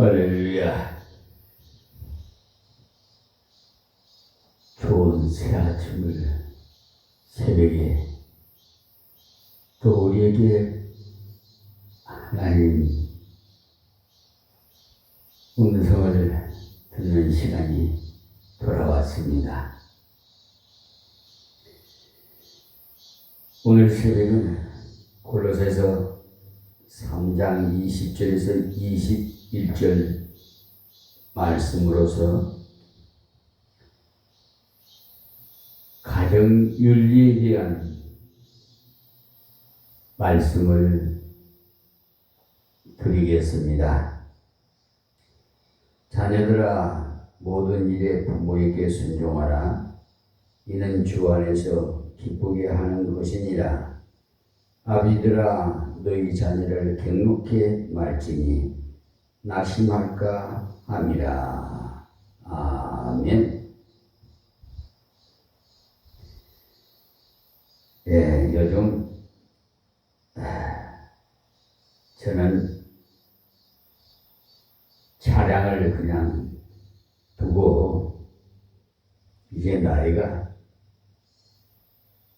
할렐루야. 좋은 새 아침을 새벽에 또 우리에게 하나님 음성을 듣는 시간이 돌아왔습니다. 오늘 새벽은 골로새서 3장 20절에서 21절 말씀으로서 가정윤리에 대한 말씀을 드리겠습니다. 자녀들아, 모든 일에 부모에게 순종하라. 이는 주 안에서 기쁘게 하는 것이니라. 아비들아, 너희 자녀를 갱놓게 말지니 낙심할까 함이라. 아멘. 요즘 저는 차량을 그냥 두고 이제 나이가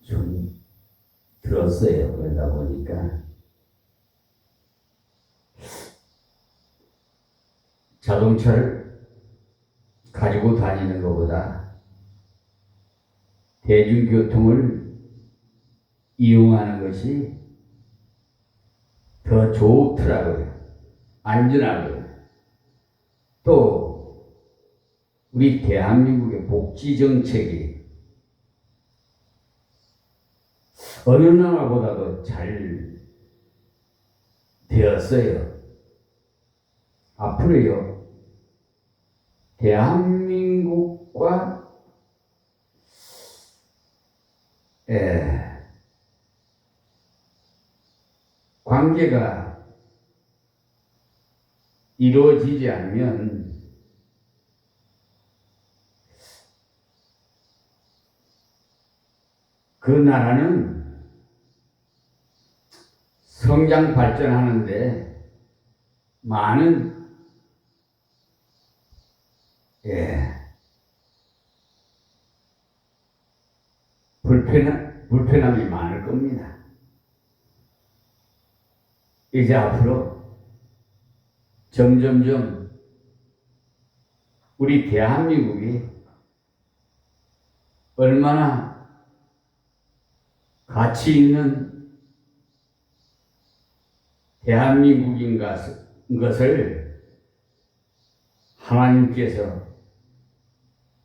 좀 들었어요. 그러다 보니까 자동차를 가지고 다니는 것보다 대중교통을 이용하는 것이 더 좋더라고요. 안전하고요. 또 우리 대한민국의 복지정책이 어느 나라보다도 잘 되었어요. 앞으로요, 대한민국과 관계가 이루어지지 않으면 그 나라는 성장 발전하는데 많은 불편함이 많을 겁니다. 이제 앞으로 점점점 우리 대한민국이 얼마나 가치 있는 대한민국인 것을 하나님께서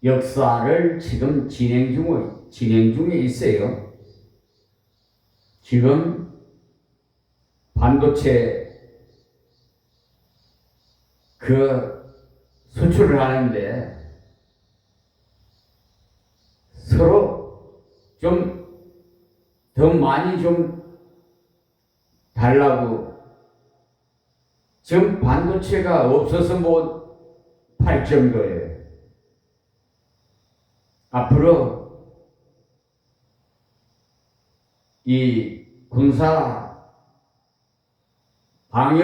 역사를 지금 진행 중에 있어요. 지금 반도체 수출을 하는데 서로 좀 더 많이 좀 달라고, 지금 반도체가 없어서 못 팔 정도예요. 앞으로 이 군사 방위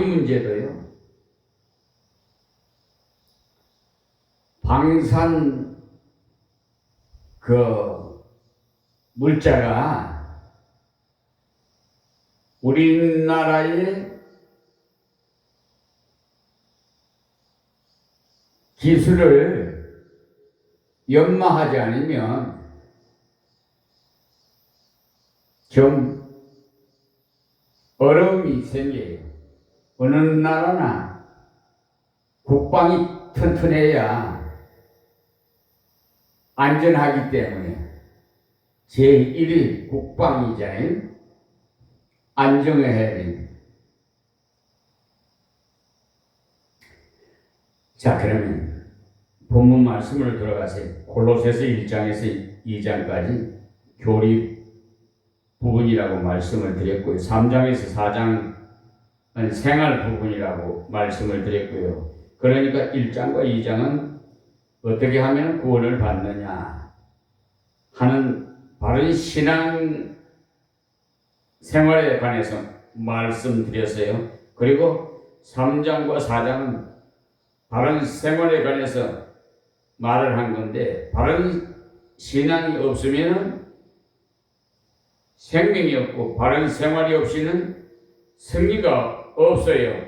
문제도요, 방산 물자가 우리나라의 기술을 연마하지 않으면 좀 어려움이 생겨요. 어느 나라나 국방이 튼튼해야 안전하기 때문에 제1위 국방이잖아요. 안정해야 됩니다. 자, 그러면 본문 말씀으로 들어가세요. 골로새서 1장에서 2장까지 교리 부분이라고 말씀을 드렸고요. 3장에서 4장은 생활 부분이라고 말씀을 드렸고요. 그러니까 1장과 2장은 어떻게 하면 구원을 받느냐 하는 바른 신앙 생활에 관해서 말씀드렸어요. 그리고 3장과 4장은 바른 생활에 관해서 말을 한 건데, 바른 신앙이 없으면 생명이 없고 바른 생활이 없이는 승리가 없어요.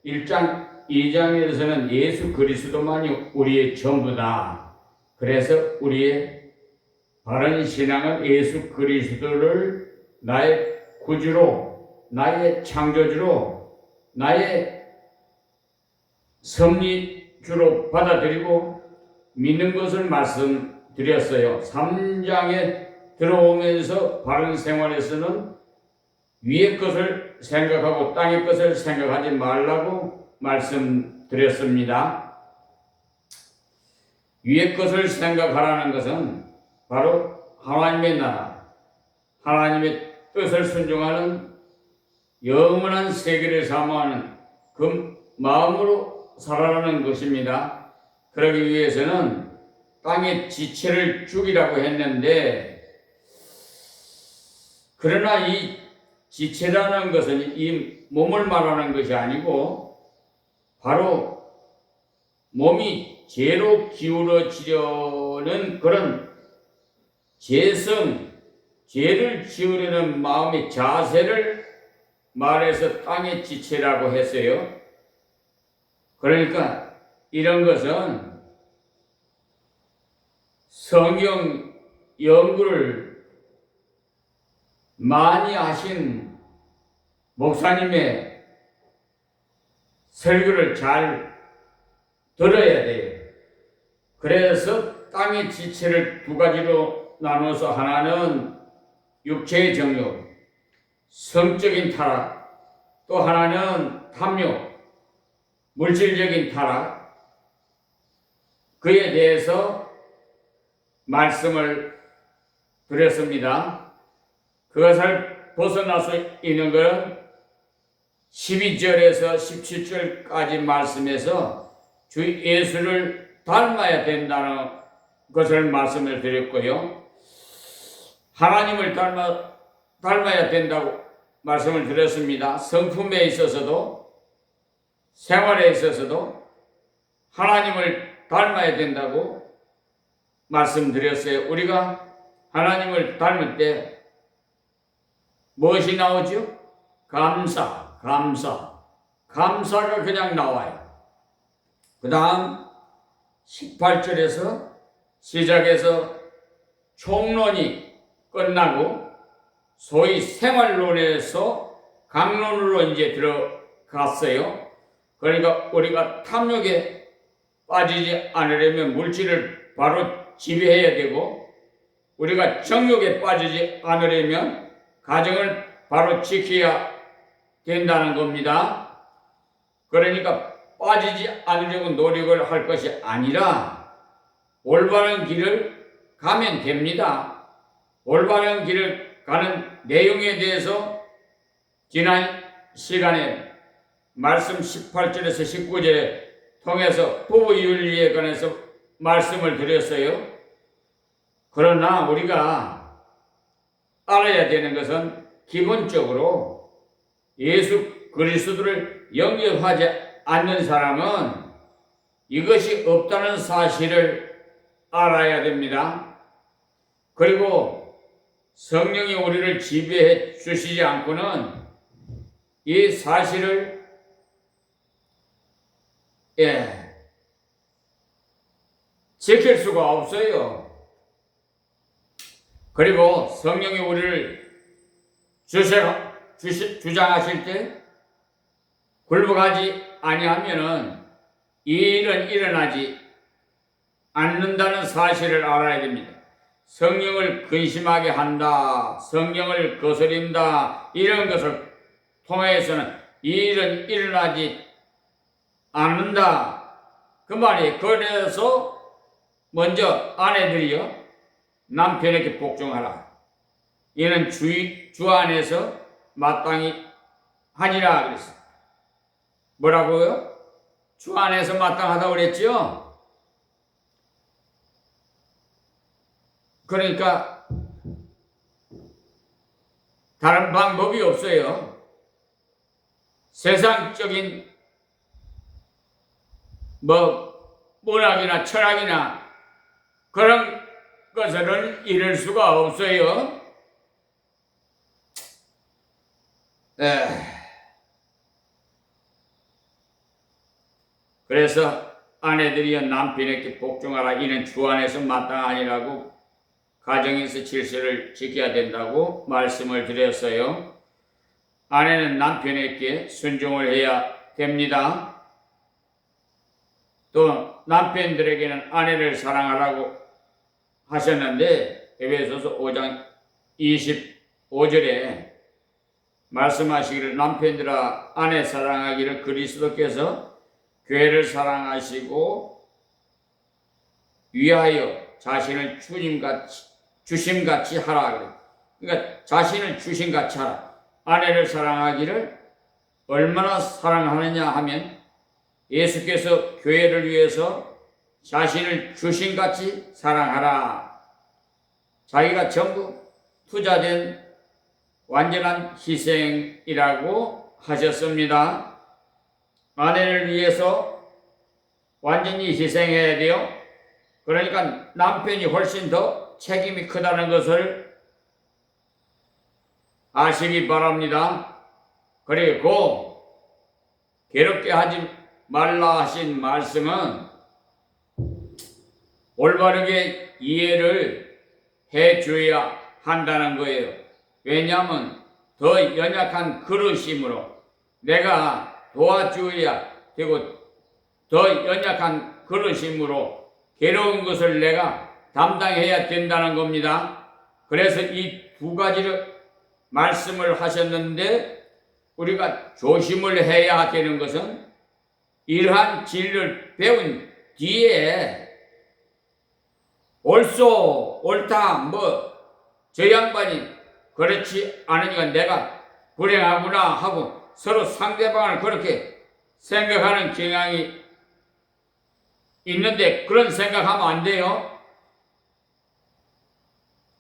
1장, 2장에서는 예수 그리스도만이 우리의 전부다. 그래서 우리의 바른 신앙은 예수 그리스도를 나의 구주로, 나의 창조주로, 나의 섭리주로 받아들이고 믿는 것을 말씀드렸어요. 3장에 들어오면서 바른 생활에서는 위의 것을 생각하고 땅의 것을 생각하지 말라고 말씀드렸습니다. 위의 것을 생각하라는 것은 바로 하나님의 나라, 하나님의 뜻을 순종하는 영원한 세계를 사모하는 그 마음으로 살아가는 것입니다. 그러기 위해서는 땅의 지체를 죽이라고 했는데, 그러나 이 지체라는 것은 이 몸을 말하는 것이 아니고 바로 몸이 죄로 기울어지려는 그런 죄성, 죄를 지으려는 마음의 자세를 말해서 땅의 지체라고 했어요. 그러니까 이런 것은 성경 연구를 많이 하신 목사님의 설교를 잘 들어야 돼요. 그래서 땅의 지체를 두 가지로 나눠서, 하나는 육체의 정욕, 성적인 타락, 또 하나는 탐욕, 물질적인 타락, 그에 대해서 말씀을 드렸습니다. 그것을 벗어날 수 있는 것은 12절에서 17절까지 말씀에서 주 예수를 닮아야 된다는 것을 말씀을 드렸고요. 하나님을 닮아야 된다고 말씀을 드렸습니다. 성품에 있어서도 생활에 있어서도 하나님을 닮아야 된다고 말씀드렸어요. 우리가 하나님을 닮을 때 무엇이 나오죠? 감사가 그냥 나와요. 그 다음 18절에서 시작해서 총론이 끝나고 소위 생활론에서 강론으로 이제 들어갔어요. 그러니까 우리가 탐욕에 빠지지 않으려면 물질을 바로 지배해야 되고, 우리가 정욕에 빠지지 않으려면 가정을 바로 지켜야 된다는 겁니다. 그러니까 빠지지 않으려고 노력을 할 것이 아니라 올바른 길을 가면 됩니다. 올바른 길을 가는 내용에 대해서 지난 시간에 말씀 18절에서 19절에 통해서 부부윤리에 관해서 말씀을 드렸어요. 그러나 우리가 알아야 되는 것은 기본적으로 예수 그리스도를 영접하지 않는 사람은 이것이 없다는 사실을 알아야 됩니다. 그리고 성령이 우리를 지배해 주시지 않고는 이 사실을 지킬 수가 없어요. 그리고 성령이 우리를 주장하실 때 굴복하지 아니하면은 이 일은 일어나지 않는다는 사실을 알아야 됩니다. 성령을 근심하게 한다, 성령을 거스린다, 이런 것을 통해서는 이 일은 일어나지 않는다, 그 말이에요. 그래서 먼저 아내들이요, 남편에게 복종하라. 이는 주 안에서 마땅히 하니라 그랬어요. 뭐라고요? 주 안에서 마땅하다고 그랬죠? 그러니까 다른 방법이 없어요. 세상적인 문학이나 철학이나 그런 것을 잃을 수가 없어요. 그래서 아내들이여 남편에게 복종하라. 이는 주 안에서 마땅하니라고 가정에서 질서를 지켜야 된다고 말씀을 드렸어요. 아내는 남편에게 순종을 해야 됩니다. 또 남편들에게는 아내를 사랑하라고 하셨는데 에베소서 5장 25절에 말씀하시기를 남편들아 아내 사랑하기를 그리스도께서 교회를 사랑하시고 위하여 자신을 주심같이 하라. 그러니까 자신을 주심같이 하라. 아내를 사랑하기를 얼마나 사랑하느냐 하면 예수께서 교회를 위해서 자신을 주심같이 사랑하라. 자기가 전부 투자된 완전한 희생이라고 하셨습니다. 아내를 위해서 완전히 희생해야 돼요. 그러니까 남편이 훨씬 더 책임이 크다는 것을 아시기 바랍니다. 그리고 괴롭게 하지 말라 하신 말씀은 올바르게 이해를 해줘야 한다는 거예요. 왜냐하면 더 연약한 그릇이므로 내가 도와줘야 되고 더 연약한 그릇이므로 괴로운 것을 내가 담당해야 된다는 겁니다. 그래서 이 두 가지를 말씀을 하셨는데 우리가 조심을 해야 되는 것은 이러한 진리를 배운 뒤에 옳소 옳다 저 양반이 그렇지 않으니까 내가 불행하구나 하고 서로 상대방을 그렇게 생각하는 경향이 있는데 그런 생각하면 안 돼요.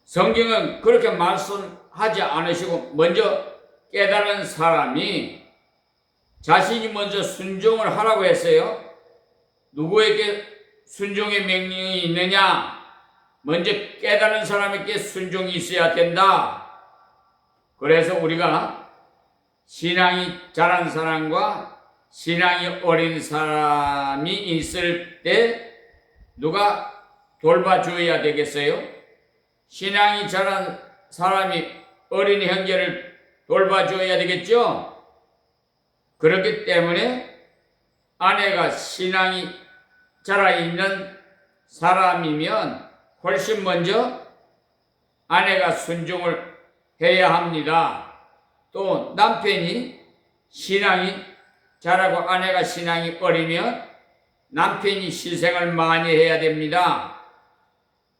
성경은 그렇게 말씀하지 않으시고 먼저 깨달은 사람이 자신이 먼저 순종을 하라고 했어요. 누구에게 순종의 명령이 있느냐? 먼저 깨달은 사람에게 순종이 있어야 된다. 그래서 우리가 신앙이 자란 사람과 신앙이 어린 사람이 있을 때 누가 돌봐줘야 되겠어요? 신앙이 자란 사람이 어린 형제를 돌봐줘야 되겠죠? 그렇기 때문에 아내가 신앙이 자라있는 사람이면 훨씬 먼저 아내가 순종을 해야 합니다. 또 남편이 신앙이 자라고 아내가 신앙이 어리면 남편이 희생을 많이 해야 됩니다.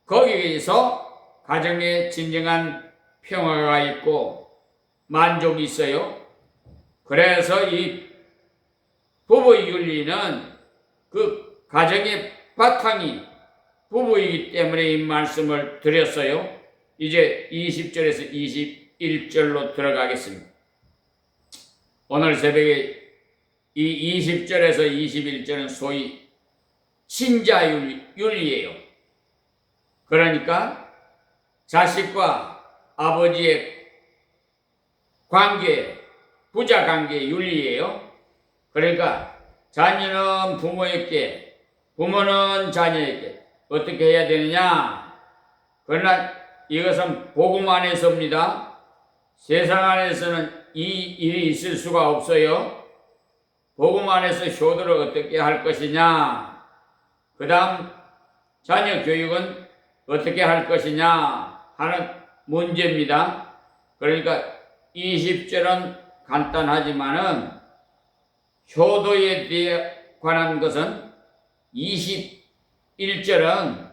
거기에서 가정에 진정한 평화가 있고 만족이 있어요. 그래서 이 부부의 윤리는 그 가정의 바탕이 부부이기 때문에 이 말씀을 드렸어요. 이제 20절에서 21절로 들어가겠습니다. 오늘 새벽에 이 20절에서 21절은 소위 친자윤리예요. 그러니까 자식과 아버지의 관계, 부자관계 윤리예요. 그러니까 자녀는 부모에게, 부모는 자녀에게 어떻게 해야 되느냐? 그러나 이것은 복음 안에서입니다. 세상 안에서는 이 일이 있을 수가 없어요. 복음 안에서 효도를 어떻게 할 것이냐? 그 다음 자녀 교육은 어떻게 할 것이냐 하는 문제입니다. 그러니까 20절은 간단하지만은 효도에 대해 관한 것은 21절은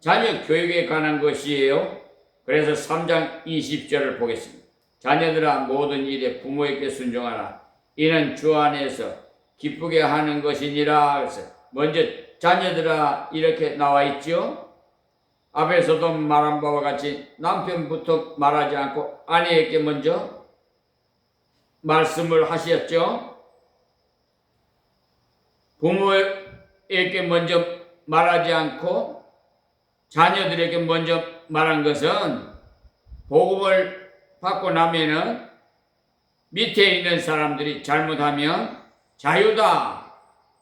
자녀 교육에 관한 것이에요. 그래서 3장 20절을 보겠습니다. 자녀들아 모든 일에 부모에게 순종하라. 이는 주 안에서 기쁘게 하는 것이니라. 그래서 먼저 자녀들아 이렇게 나와 있죠. 앞에서도 말한 바와 같이 남편부터 말하지 않고 아내에게 먼저 말씀을 하셨죠. 부모에게 먼저 말하지 않고 자녀들에게 먼저 말한 것은 복음을 받고 나면은 밑에 있는 사람들이 잘못하면 자유다,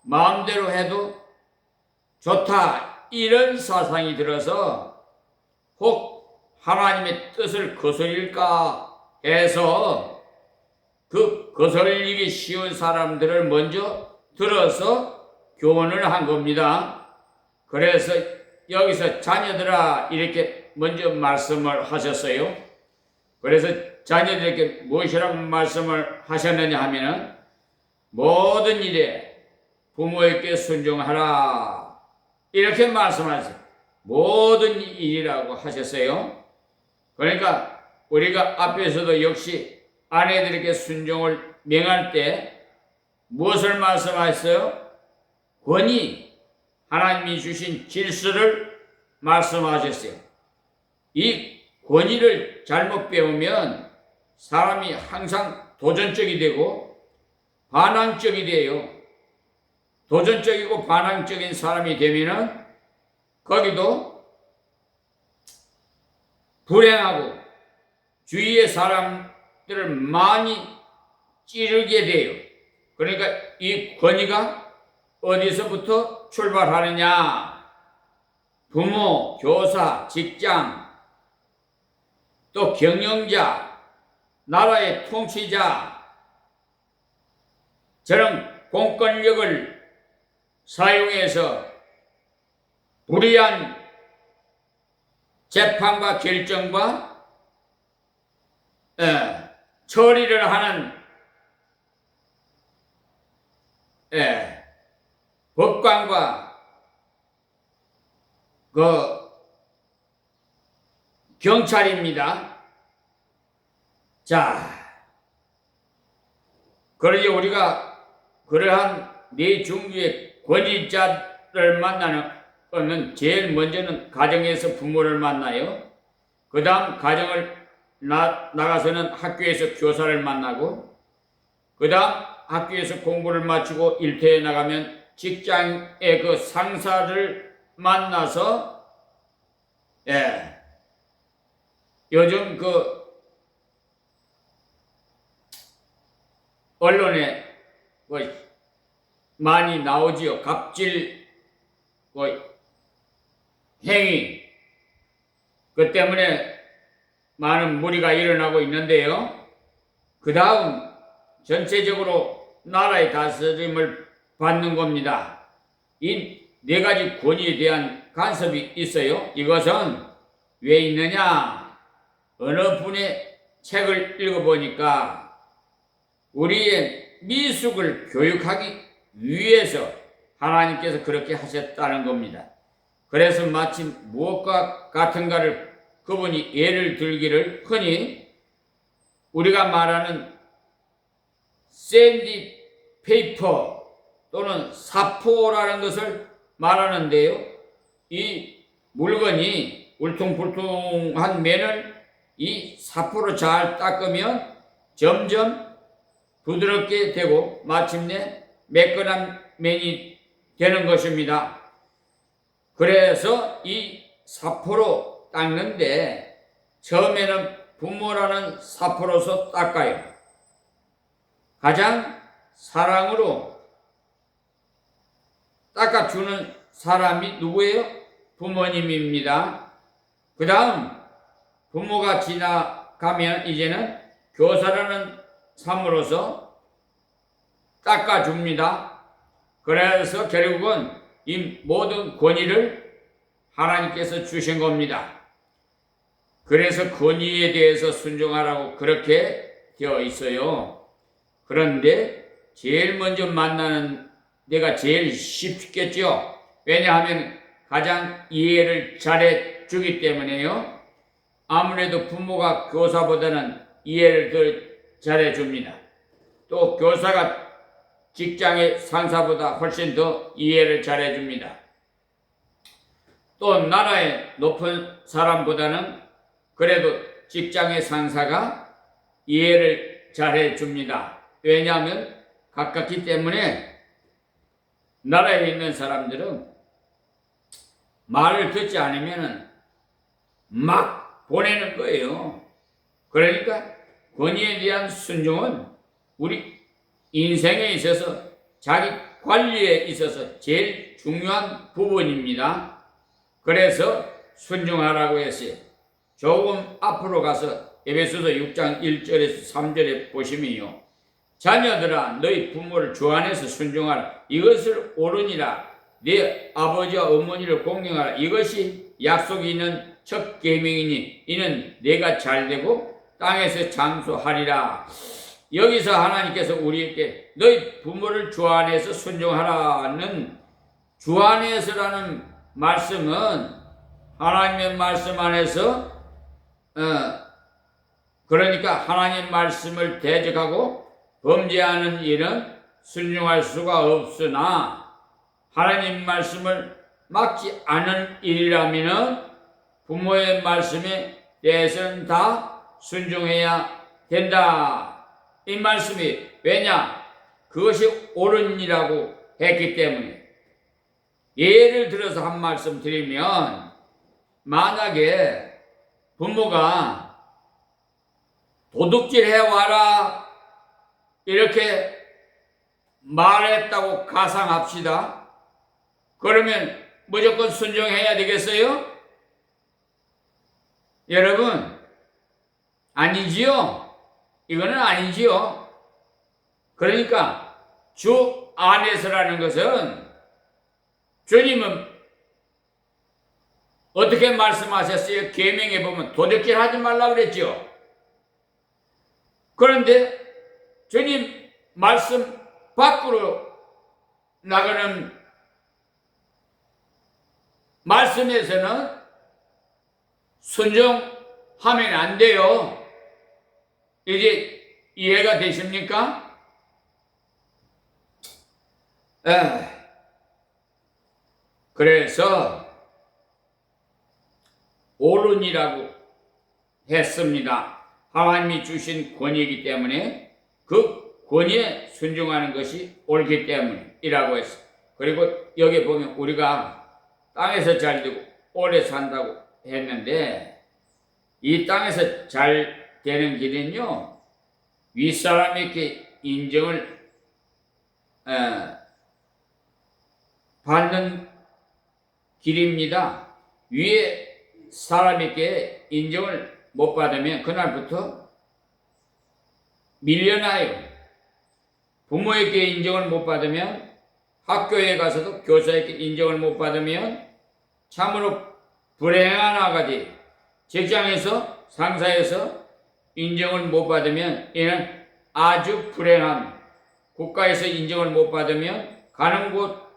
마음대로 해도 좋다, 이런 사상이 들어서 혹 하나님의 뜻을 거스릴까 해서 그 거슬리기 쉬운 사람들을 먼저 들어서 교훈을 한 겁니다. 그래서 여기서 자녀들아 이렇게 먼저 말씀을 하셨어요. 그래서 자녀들에게 무엇이라고 말씀을 하셨느냐 하면은 모든 일에 부모에게 순종하라 이렇게 말씀하셨어요. 모든 일이라고 하셨어요. 그러니까 우리가 앞에서도 역시 아내들에게 순종을 명할 때 무엇을 말씀하셨어요? 권위, 하나님이 주신 질서를 말씀하셨어요. 이 권위를 잘못 배우면 사람이 항상 도전적이 되고 반항적이 돼요. 도전적이고 반항적인 사람이 되면은 거기도 불행하고 주위의 사람들을 많이 찌르게 돼요. 그러니까 이 권위가 어디서부터 출발하느냐? 부모, 교사, 직장, 또 경영자, 나라의 통치자, 저런 공권력을 사용해서 불의한 재판과 결정과 처리를 하는 법관과 그 경찰입니다. 자, 그러지 우리가 그러한 네 종류의 권위자를 만나는 것은 제일 먼저는 가정에서 부모를 만나요. 그 다음 가정을 나가서는 학교에서 교사를 만나고, 그 다음 학교에서 공부를 마치고 일터에 나가면 직장의 그 상사를 만나서, 요즘 그 언론에 많이 나오지요. 갑질 행위. 그 때문에 많은 무리가 일어나고 있는데요. 그 다음 전체적으로 나라의 다스림을 받는 겁니다. 이 네 가지 권위에 대한 간섭이 있어요. 이것은 왜 있느냐? 어느 분의 책을 읽어보니까 우리의 미숙을 교육하기 위해서 하나님께서 그렇게 하셨다는 겁니다. 그래서 마침 무엇과 같은가를 그분이 예를 들기를 흔히 우리가 말하는 샌디 페이퍼 또는 사포라는 것을 말하는데요. 이 물건이 울퉁불퉁한 면을 이 사포로 잘 닦으면 점점 부드럽게 되고 마침내 매끈한 면이 되는 것입니다. 그래서 이 사포로 닦는데 처음에는 부모라는 사포로서 닦아요. 가장 사랑으로 닦아주는 사람이 누구예요? 부모님입니다. 그 다음 부모가 지나가면 이제는 교사라는 삶으로서 닦아줍니다. 그래서 결국은 이 모든 권위를 하나님께서 주신 겁니다. 그래서 권위에 대해서 순종하라고 그렇게 되어 있어요. 그런데 제일 먼저 만나는 데가 제일 쉽겠죠. 왜냐하면 가장 이해를 잘해 주기 때문에요. 아무래도 부모가 교사보다는 이해를 더 잘해 줍니다. 또 교사가 직장의 상사보다 훨씬 더 이해를 잘해 줍니다. 또 나라의 높은 사람보다는 그래도 직장의 상사가 이해를 잘해 줍니다. 왜냐하면 가깝기 때문에 나라에 있는 사람들은 말을 듣지 않으면 막 보내는 거예요. 그러니까 권위에 대한 순종은 우리 인생에 있어서 자기 관리에 있어서 제일 중요한 부분입니다. 그래서 순종하라고 했어요. 조금 앞으로 가서 에베소서 6장 1절에서 3절에 보시면요. 자녀들아 너희 부모를 주 안에서 순종하라. 이것을 옳으니라. 네 아버지와 어머니를 공경하라. 이것이 약속이 있는 첫 계명이니 이는 내가 잘되고 땅에서 장수하리라. 여기서 하나님께서 우리에게 너희 부모를 주 안에서 순종하라는 주 안에서라는 말씀은 하나님의 말씀 안에서 그러니까 하나님 말씀을 대적하고 범죄하는 일은 순종할 수가 없으나 하나님 말씀을 막지 않은 일이라면 부모의 말씀에 대해서는 다 순종해야 된다. 이 말씀이 왜냐? 그것이 옳은 일이라고 했기 때문에. 예를 들어서 한 말씀 드리면 만약에 부모가 도둑질 해와라 이렇게 말했다고 가상합시다. 그러면 무조건 순종해야 되겠어요? 여러분, 아니지요? 이거는 아니지요? 그러니까 주 안에서라는 것은 주님은 어떻게 말씀하셨어요? 계명에 보면 도둑질 하지 말라 그랬죠. 그런데 주님 말씀 밖으로 나가는 말씀에서는 순종하면 안 돼요. 이제 이해가 되십니까? 그래서 옳은이라고 했습니다. 하나님이 주신 권위이기 때문에 그 권위에 순종하는 것이 옳기 때문이라고 했어요. 그리고 여기 보면 우리가 땅에서 잘 되고 오래 산다고 했는데 이 땅에서 잘 되는 길은요 윗사람에게 인정을 받는 길입니다. 위에 사람에게 인정을 못 받으면 그날부터 밀려나요. 부모에게 인정을 못 받으면 학교에 가서도 교사에게 인정을 못 받으면 참으로 불행한 아가지, 직장에서 상사에서 인정을 못 받으면 이는 아주 불행한, 국가에서 인정을 못 받으면 가는 곳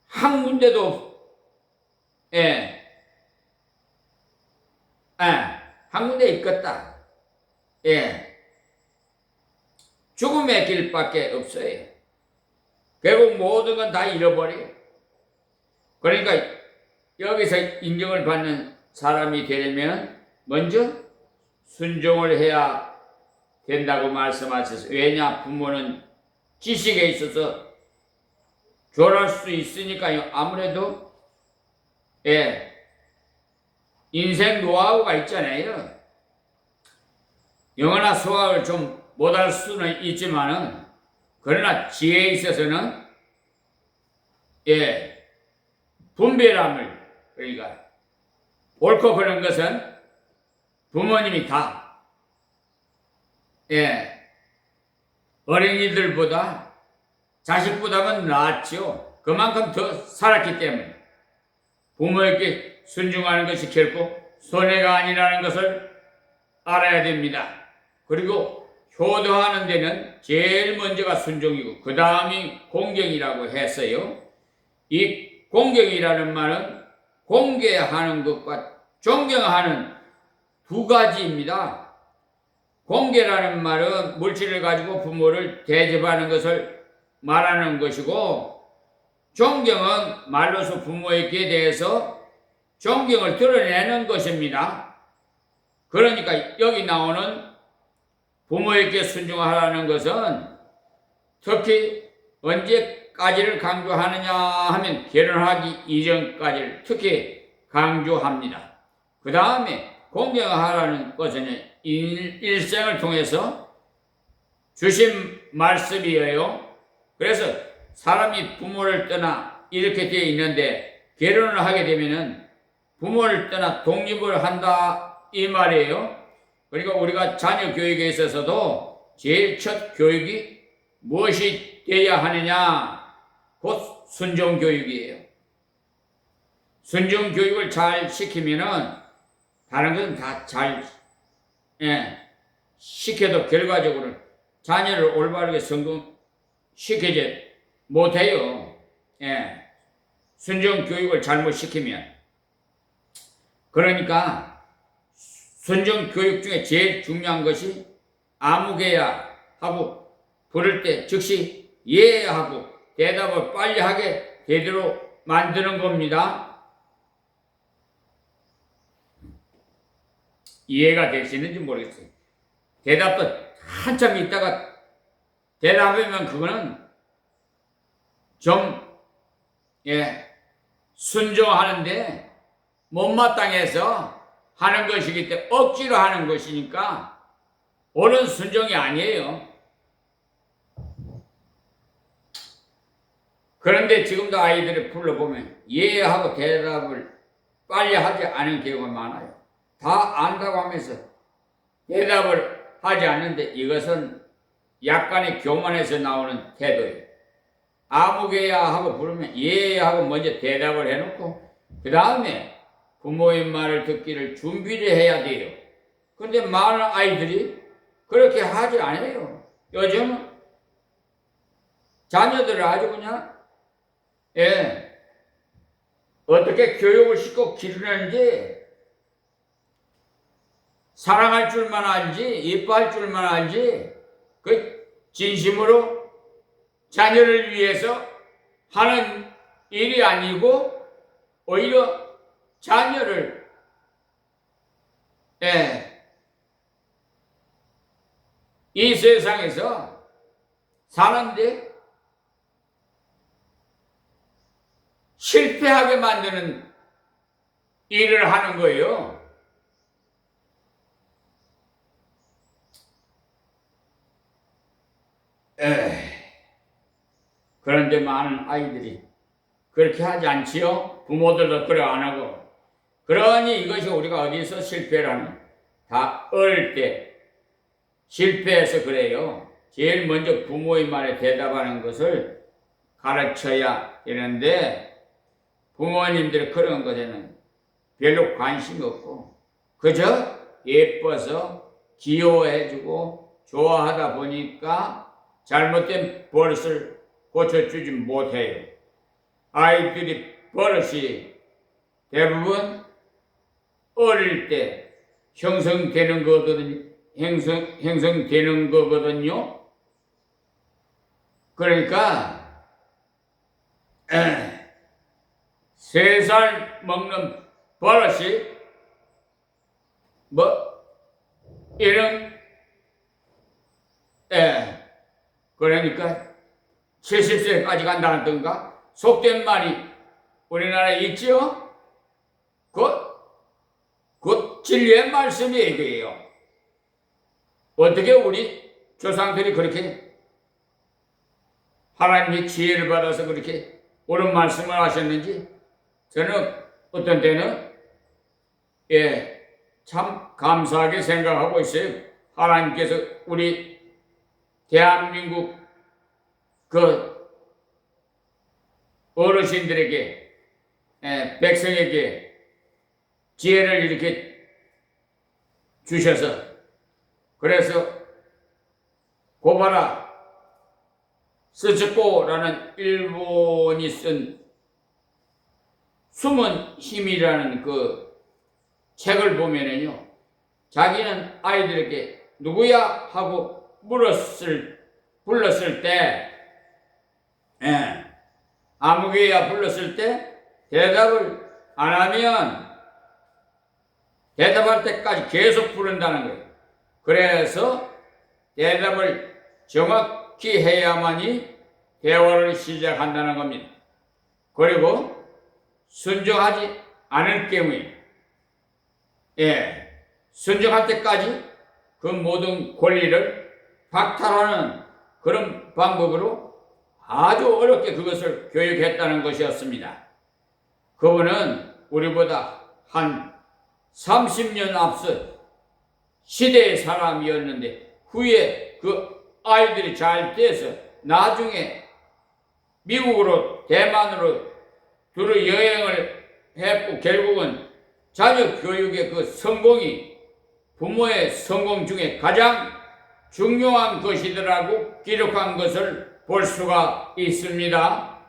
한 군데도 한 군데 있겠다. 죽음의 길밖에 없어요. 결국 모든 건 다 잃어버려요. 그러니까 여기서 인정을 받는 사람이 되려면 먼저 순종을 해야 된다고 말씀하셨어요. 왜냐? 부모는 지식에 있어서 교활할 수 있으니까요. 아무래도 인생 노하우가 있잖아요. 영어나 수학을 좀 못할 수는 있지만은 그러나 지혜에 있어서는 분별함을 그러니까 옳고 그런 것은 부모님이 다 어린이들보다 자식보다는 낫죠. 그만큼 더 살았기 때문에 부모에게 순종하는 것이 결코 손해가 아니라는 것을 알아야 됩니다. 그리고 효도하는 데는 제일 먼저가 순종이고 그 다음이 공경이라고 했어요. 이 공경이라는 말은 공개하는 것과 존경하는 두 가지입니다. 공개라는 말은 물질을 가지고 부모를 대접하는 것을 말하는 것이고 존경은 말로서 부모에게 대해서 존경을 드러내는 것입니다. 그러니까 여기 나오는 부모에게 순종하라는 것은 특히 언제 언제까지를 강조하느냐 하면 결혼하기 이전까지를 특히 강조합니다. 그 다음에 공경하라는 것은 일생을 통해서 주신 말씀이에요. 그래서 사람이 부모를 떠나 이렇게 되어 있는데 결혼을 하게 되면은 부모를 떠나 독립을 한다 이 말이에요. 그러니까 우리가 자녀 교육에 있어서도 제일 첫 교육이 무엇이 되어야 하느냐? 곧 순종 교육이에요. 순종 교육을 잘 시키면은 다른 것은 다 잘 시켜도 결과적으로 자녀를 올바르게 성공시키지 못해요. 순종 교육을 잘못 시키면. 그러니까 순종 교육 중에 제일 중요한 것이 아무개야 하고 부를 때 즉시 예 하고 대답을 빨리 하게 되도록 만드는 겁니다. 이해가 되시는지 모르겠어요. 대답도 한참 있다가 대답하면 그거는 좀 순종하는데 못마땅해서 하는 것이기 때문에 억지로 하는 것이니까 옳은 순종이 아니에요. 그런데 지금도 아이들을 불러보면 예 하고 대답을 빨리 하지 않은 경우가 많아요. 다 안다고 하면서 대답을 하지 않는데 이것은 약간의 교만에서 나오는 태도예요. 아무개야 하고 부르면 예 하고 먼저 대답을 해놓고 그 다음에 부모의 말을 듣기를 준비를 해야 돼요. 그런데 많은 아이들이 그렇게 하지 않아요. 요즘은 자녀들을 아주 그냥 어떻게 교육을 시키고 기르는지 사랑할 줄만 알지 이뻐할 줄만 알지 그 진심으로 자녀를 위해서 하는 일이 아니고 오히려 자녀를 이 세상에서 사는데 실패하게 만드는 일을 하는 거예요. 그런데 많은 아이들이 그렇게 하지 않지요? 부모들도 그래 안 하고. 그러니 이것이 우리가 어디서 실패를 하는? 다 어릴 때 실패해서 그래요. 제일 먼저 부모의 말에 대답하는 것을 가르쳐야 되는데 부모님들이 그런 것에는 별로 관심이 없고 그저 예뻐서 귀여워해주고 좋아하다 보니까 잘못된 버릇을 고쳐주지 못해요. 아이들이 버릇이 대부분 어릴 때 형성되는 거거든요. 그러니까 3살 먹는 버릇이 이런 그러니까 70세까지 간다든가 속된 말이 우리나라에 있지요? 그 진리의 말씀이 이거예요. 어떻게 우리 조상들이 그렇게 하나님의 지혜를 받아서 그렇게 옳은 말씀을 하셨는지 저는 어떤 때는 참 감사하게 생각하고 있어요. 하나님께서 우리 대한민국 그 어르신들에게 백성에게 지혜를 이렇게 주셔서 그래서 고바라 스즈코라는 일본이 쓴 숨은 힘이라는 그 책을 보면은요, 자기는 아이들에게 누구야 하고 불렀을 때, 아무개야 불렀을 때 대답을 안 하면 대답할 때까지 계속 부른다는 거예요. 그래서 대답을 정확히 해야만이 대화를 시작한다는 겁니다. 그리고 순종하지 않을 경우에 순종할 때까지 그 모든 권리를 박탈하는 그런 방법으로 아주 어렵게 그것을 교육했다는 것이었습니다. 그분은 우리보다 한 30년 앞서 시대의 사람이었는데 후에 그 아이들이 잘 돼서 나중에 미국으로 대만으로 두루 여행을 했고 결국은 자녀 교육의 그 성공이 부모의 성공 중에 가장 중요한 것이더라고 기록한 것을 볼 수가 있습니다.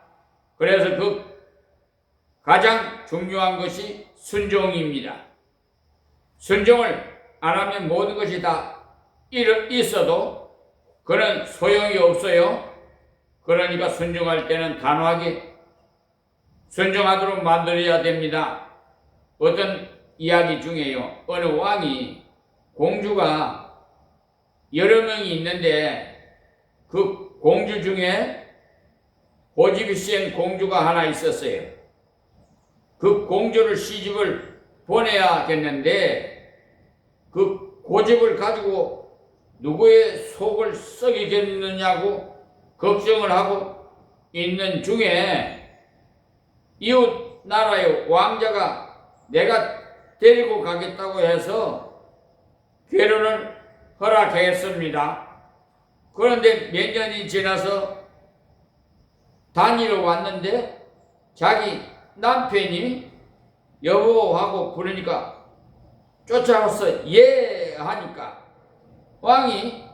그래서 그 가장 중요한 것이 순종입니다. 순종을 안 하면 모든 것이 다 있어도 그런 소용이 없어요. 그러니까 순종할 때는 단호하게 순종하도록 만들어야 됩니다. 어떤 이야기 중에요. 어느 왕이 공주가 여러 명이 있는데 그 공주 중에 고집이 센 공주가 하나 있었어요. 그 공주를 시집을 보내야겠는데 그 고집을 가지고 누구의 속을 썩이겠느냐고 걱정을 하고 있는 중에 이웃 나라의 왕자가 내가 데리고 가겠다고 해서 결혼을 허락했습니다. 그런데 몇 년이 지나서 다니러 왔는데 자기 남편이 여보하고 부르니까 쫓아와서 예 하니까 왕이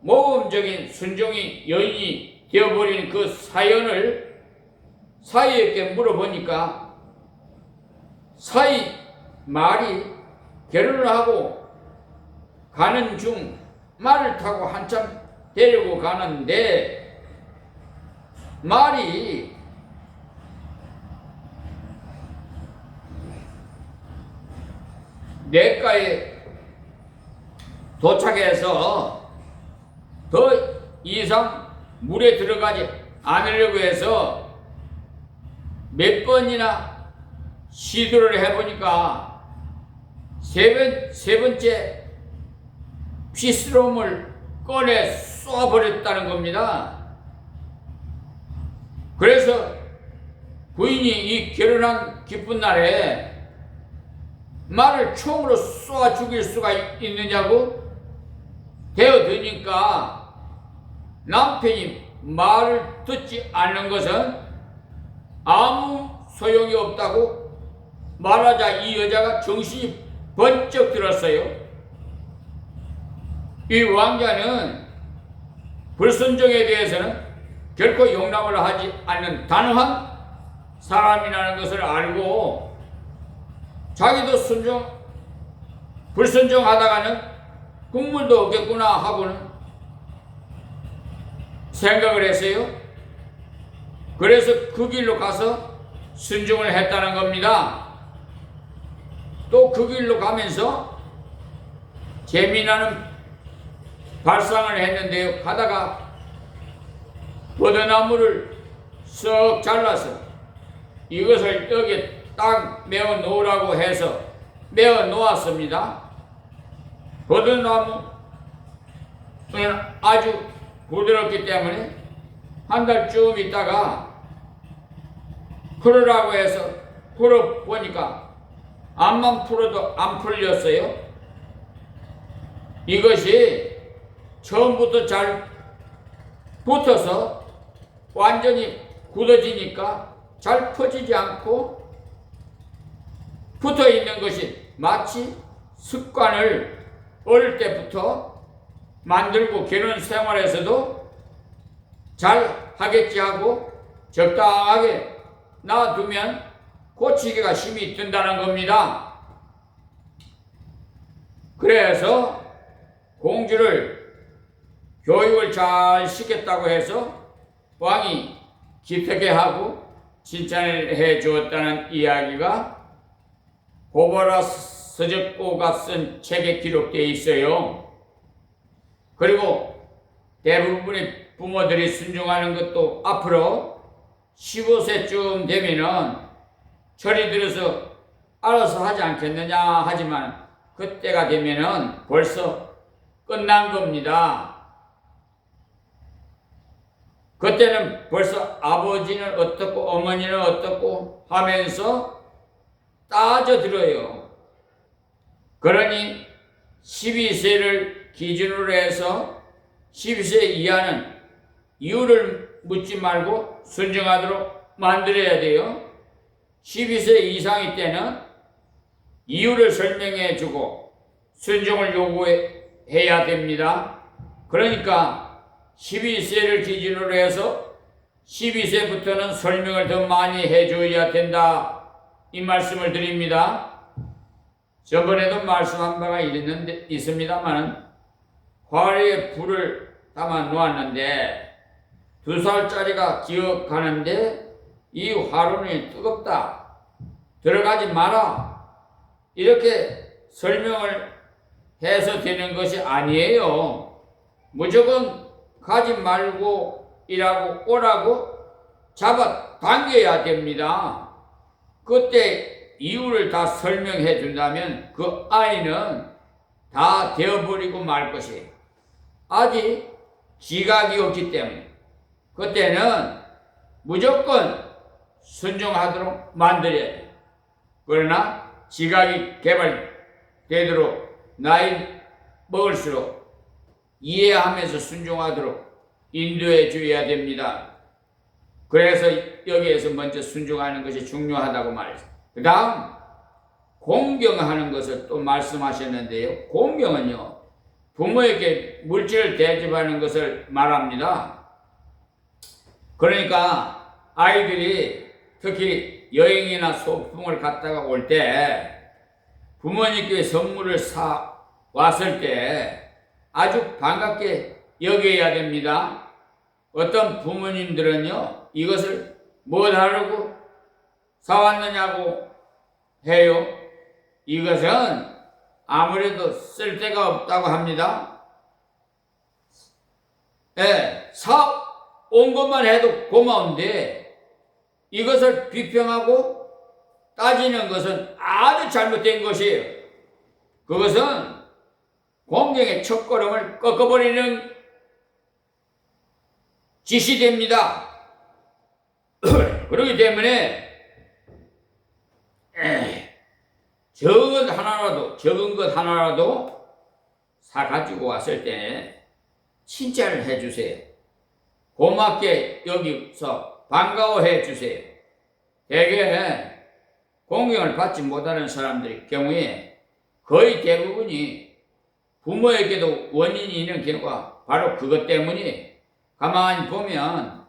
모범적인 순종이 여인이 되어버린 그 사연을 사이에게 물어보니까 사이 말이 결혼을 하고 가는 중 말을 타고 한참 데리고 가는데 말이 냇가에 도착해서 더 이상 물에 들어가지 않으려고 해서 몇 번이나 시도를 해보니까 세 번째 피스롬을 꺼내 쏘아버렸다는 겁니다. 그래서 부인이 이 결혼한 기쁜 날에 말을 총으로 쏘아 죽일 수가 있느냐고 되어드니까 남편이 말을 듣지 않는 것은 아무 소용이 없다고 말하자 이 여자가 정신이 번쩍 들었어요. 이 왕자는 불순종에 대해서는 결코 용납을 하지 않는 단호한 사람이라는 것을 알고 자기도 불순종하다가는 국물도 없겠구나 하고는 생각을 했어요. 그래서 그 길로 가서 순종을 했다는 겁니다. 또 그 길로 가면서 재미나는 발상을 했는데요. 가다가 버드나무를 썩 잘라서 이것을 여기에 딱 메어 놓으라고 해서 메어 놓았습니다. 버드나무는 아주 부드럽기 때문에 한 달쯤 있다가 풀으라고 해서 풀어보니까 암만 풀어도 안 풀렸어요. 이것이 처음부터 잘 붙어서 완전히 굳어지니까 잘 퍼지지 않고 붙어 있는 것이 마치 습관을 어릴 때부터 만들고 결혼 생활에서도 잘 하겠지 하고 적당하게 놔두면 고치기가 힘이 든다는 겁니다. 그래서 공주를 교육을 잘 시켰다고 해서 왕이 기특해 하고 칭찬을 해 주었다는 이야기가 고보라 서적고가 쓴 책에 기록되어 있어요. 그리고 대부분의 부모들이 순종하는 것도 앞으로 15세쯤 되면은 철이 들어서 알아서 하지 않겠느냐 하지만 그때가 되면은 벌써 끝난 겁니다. 그때는 벌써 아버지는 어떻고 어머니는 어떻고 하면서 따져들어요. 그러니 12세를 기준으로 해서 12세 이하는 이유를 묻지 말고 순종하도록 만들어야 돼요. 12세 이상일 때는 이유를 설명해 주고 순종을 요구해야 됩니다. 그러니까 12세를 기준으로 해서 12세부터는 설명을 더 많이 해줘야 된다. 이 말씀을 드립니다. 저번에도 말씀한 바가 있습니다만 화로에 불을 담아 놓았는데 2살짜리가 기억하는데 이 화로는 뜨겁다. 들어가지 마라. 이렇게 설명을 해서 되는 것이 아니에요. 무조건 가지 말고 일하고 오라고 잡아 당겨야 됩니다. 그때 이유를 다 설명해 준다면 그 아이는 다 되어버리고 말 것이에요. 아직 지각이 없기 때문에 그때는 무조건 순종하도록 만들어야 돼요. 그러나 지각이 개발되도록 나이 먹을수록 이해하면서 순종하도록 인도해 줘야 됩니다. 그래서 여기에서 먼저 순종하는 것이 중요하다고 말했어요. 그 다음 공경하는 것을 또 말씀하셨는데요. 공경은요 부모에게 물질을 대접하는 것을 말합니다. 그러니까 아이들이 특히 여행이나 소풍을 갔다가 올 때 부모님께 선물을 사 왔을 때 아주 반갑게 여겨야 됩니다. 어떤 부모님들은요 이것을 뭐 하려고 사왔느냐고 해요. 이것은 아무래도 쓸데가 없다고 합니다. 사온 것만 해도 고마운데 이것을 비평하고 따지는 것은 아주 잘못된 것이에요. 그것은 공경의 첫걸음을 꺾어버리는 짓이 됩니다. 그렇기 때문에 적은 것 하나라도 사가지고 왔을 때 칭찬을 해주세요. 고맙게 여기서 반가워해 주세요. 대개 공경을 받지 못하는 사람들의 경우에 거의 대부분이 부모에게도 원인이 있는 경우가 바로 그것 때문에 가만히 보면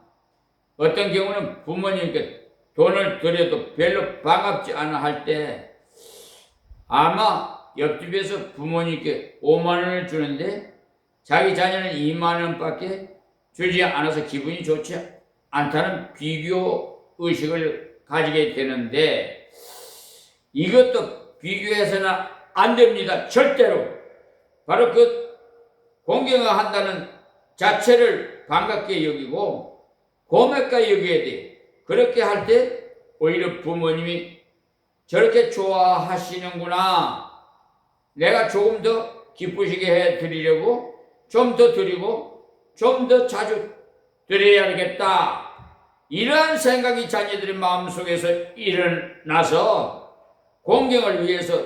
어떤 경우는 부모님께 돈을 드려도 별로 반갑지 않아 할 때 아마 옆집에서 부모님께 5만 원을 주는데 자기 자녀는 2만 원밖에 주지 않아서 기분이 좋지 않다는 비교 의식을 가지게 되는데 이것도 비교해서는 안 됩니다. 절대로. 바로 그 공경을 한다는 자체를 반갑게 여기고 고맙게 여겨야 돼. 그렇게 할 때 오히려 부모님이 저렇게 좋아하시는구나. 내가 조금 더 기쁘시게 해드리려고 좀 더 드리고 좀 더 자주 드려야겠다. 이러한 생각이 자녀들의 마음속에서 일어나서 공경을 위해서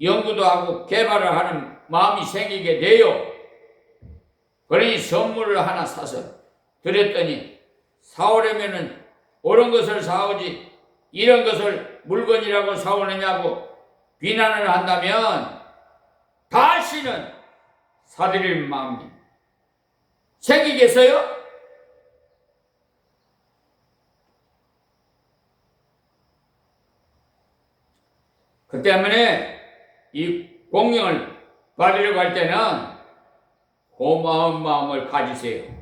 연구도 하고 개발을 하는 마음이 생기게 돼요. 그러니 선물을 하나 사서 드렸더니 사오려면은 옳은 것을 사오지 이런 것을 물건이라고 사오느냐고 비난을 한다면 다시는 사드릴 마음이 생기겠어요? 그 때문에 이 공경을 받으려고 할 때는 고마운 마음을 가지세요.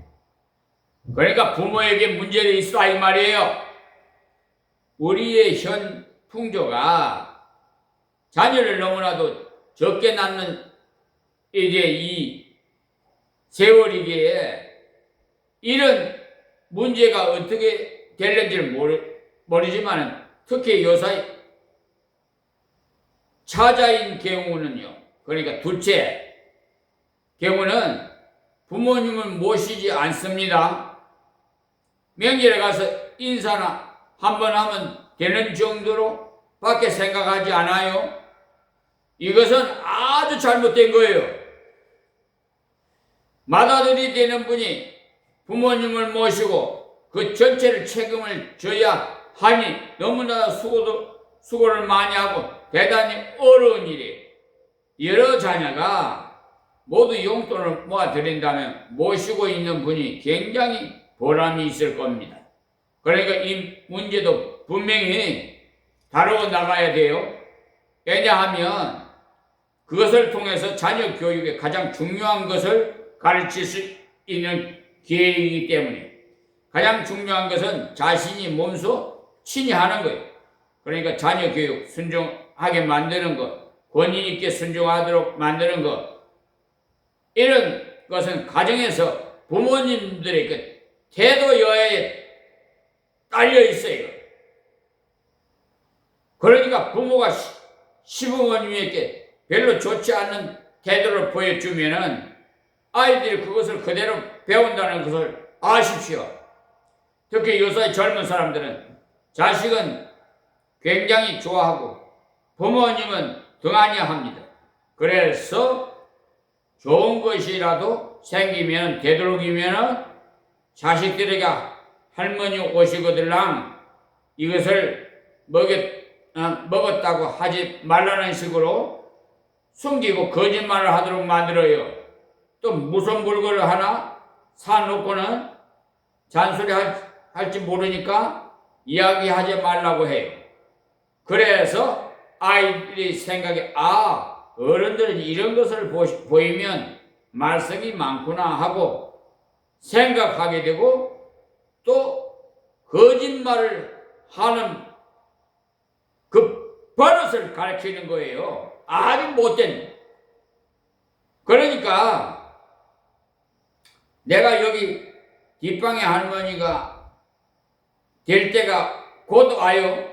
그러니까 부모에게 문제가 있어 이 말이에요. 우리의 현 풍조가 자녀를 너무나도 적게 낳는 이제 이 세월이기에 이런 문제가 어떻게 될는지를 모르지만 특히 요사이 차자인 경우는요, 그러니까 둘째 경우는 부모님을 모시지 않습니다. 명절에 가서 인사나 한번 하면 되는 정도로 밖에 생각하지 않아요. 이것은 아주 잘못된 거예요. 맏아들이 되는 분이 부모님을 모시고 그 전체를 책임을 져야 하니 너무나 수고를 많이 하고 대단히 어려운 일이에요. 여러 자녀가 모두 용돈을 모아드린다면 모시고 있는 분이 굉장히 보람이 있을 겁니다. 그러니까 이 문제도 분명히 다루어 나가야 돼요. 왜냐하면 그것을 통해서 자녀 교육에 가장 중요한 것을 가르칠 수 있는 기회이기 때문에 가장 중요한 것은 자신이 몸소 친히 하는 거예요. 그러니까 자녀 교육 순종하게 만드는 것, 권위 있게 순종하도록 만드는 것, 이런 것은 가정에서 부모님들의 그 태도 여하에 딸려 있어요. 그러니까 부모가 시부모님에게 별로 좋지 않는 태도를 보여주면은 아이들이 그것을 그대로 배운다는 것을 아십시오. 특히 요새 젊은 사람들은 자식은 굉장히 좋아하고 부모님은 등한히 합니다. 그래서 좋은 것이라도 생기면 되도록이면 자식들에게 할머니 오시거들랑 이것을 먹었다고 하지 말라는 식으로 숨기고 거짓말을 하도록 만들어요. 또 무슨 물건을 하나 사놓고는 잔소리 할지 모르니까 이야기하지 말라고 해요. 그래서 아이들이 생각에 어른들은 이런 것을 보이면 말썽이 많구나 하고 생각하게 되고 또 거짓말을 하는 그 버릇을 가르치는 거예요. 아주 못된. 그러니까 내가 여기 뒷방에 할머니가 될 때가 곧 와요.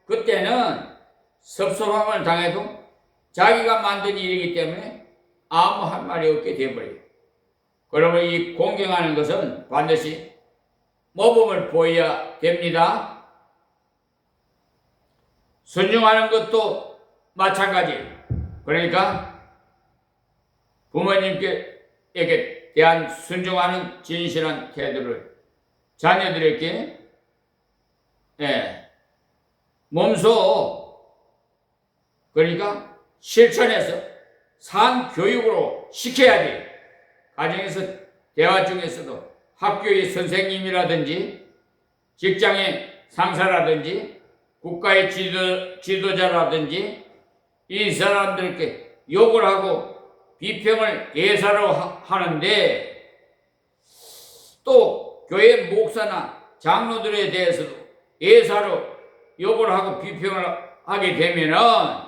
그때는 섭섭함을 당해도 자기가 만든 일이기 때문에 아무 할 말이 없게 되어버려요. 그러면 이 공경하는 것은 반드시 모범을 보여야 됩니다. 순종하는 것도 마찬가지예요. 그러니까 부모님께 대한 순종하는 진실한 태도를 자녀들에게 몸소 그러니까 실천해서 산 교육으로 시켜야 돼요. 가정에서 대화 중에서도 학교의 선생님이라든지 직장의 상사라든지 국가의 지도자라든지 이 사람들께 욕을 하고 비평을 예사로 하는데 또 교회 목사나 장로들에 대해서도 예사로 욕을 하고 비평을 하게 되면은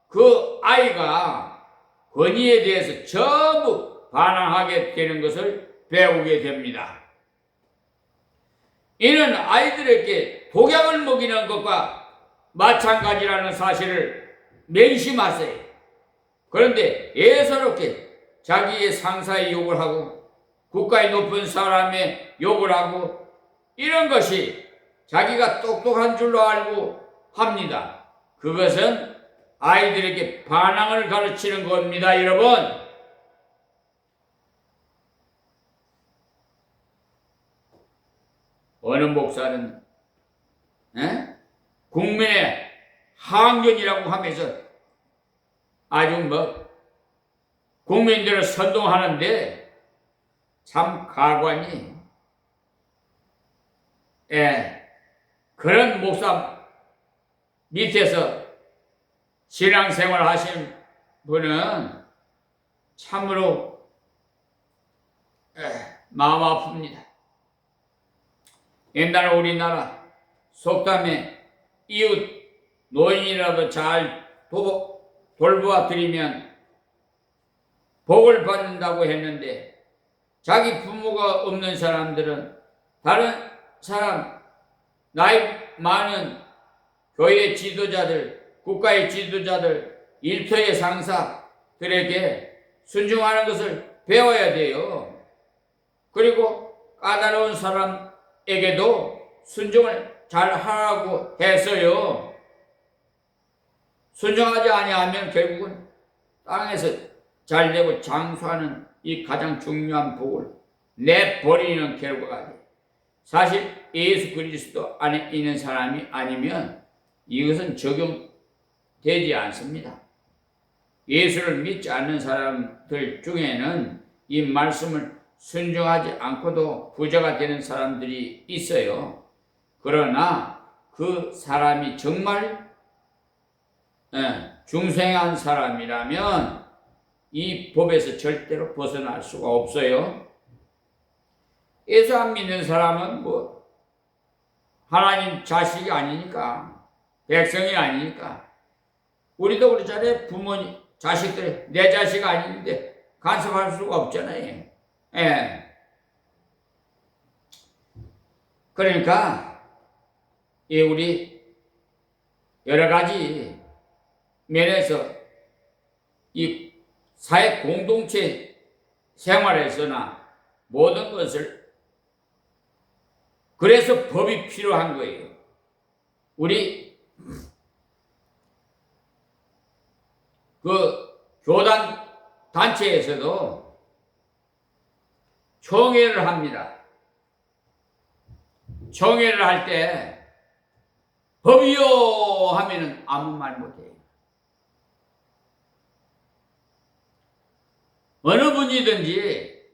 그 아이가 권위에 대해서 전부 반항하게 되는 것을 배우게 됩니다. 이는 아이들에게 독약을 먹이는 것과 마찬가지라는 사실을 명심하세요. 그런데 예사롭게 자기의 상사의 욕을 하고 국가의 높은 사람의 욕을 하고 이런 것이 자기가 똑똑한 줄로 알고 합니다. 그것은 아이들에게 반항을 가르치는 겁니다, 여러분. 어느 목사는 국민의 항전이라고 하면서 아주 국민들을 선동하는데 참 가관이 그런 목사 밑에서 신앙생활 하신 분은 참으로 마음 아픕니다. 옛날 우리나라 속담에 이웃 노인이라도 잘 돌보아 드리면 복을 받는다고 했는데 자기 부모가 없는 사람들은 다른 사람, 나이 많은 교회 지도자들, 국가의 지도자들, 일터의 상사들에게 순종하는 것을 배워야 돼요. 그리고 까다로운 사람에게도 순종을 잘 하라고 해서요. 순종하지 아니하면 결국은 땅에서 잘 되고 장수하는 이 가장 중요한 복을 내버리는 결과가 돼요. 사실 예수 그리스도 안에 있는 사람이 아니면 이것은 적용되지 않습니다. 예수를 믿지 않는 사람들 중에는 이 말씀을 순종하지 않고도 부자가 되는 사람들이 있어요. 그러나 그 사람이 정말 중생한 사람이라면 이 법에서 절대로 벗어날 수가 없어요. 예수 안 믿는 사람은 뭐 하나님 자식이 아니니까, 백성이 아니니까. 우리도 그렇잖아요. 부모님, 자식들이 내 자식 아닌데 간섭할 수가 없잖아요. 예. 그러니까 우리 여러 가지 면에서 이 사회 공동체 생활에서나 모든 것을, 그래서 법이 필요한 거예요. 우리 그 교단 단체에서도 총회를 합니다. 총회를 할 때 법이요 하면은 아무 말 못해요. 어느 분이든지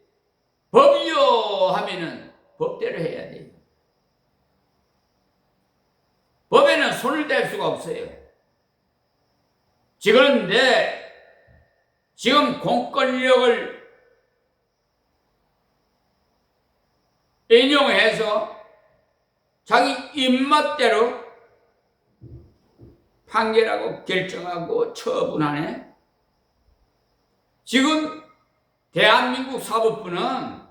법이요 하면은 법대로 해야 돼요. 법에는 손을 댈 수가 없어요. 그런데 지금 공권력을 인용해서 자기 입맛대로 판결하고 결정하고 처분하네. 지금 대한민국 사법부는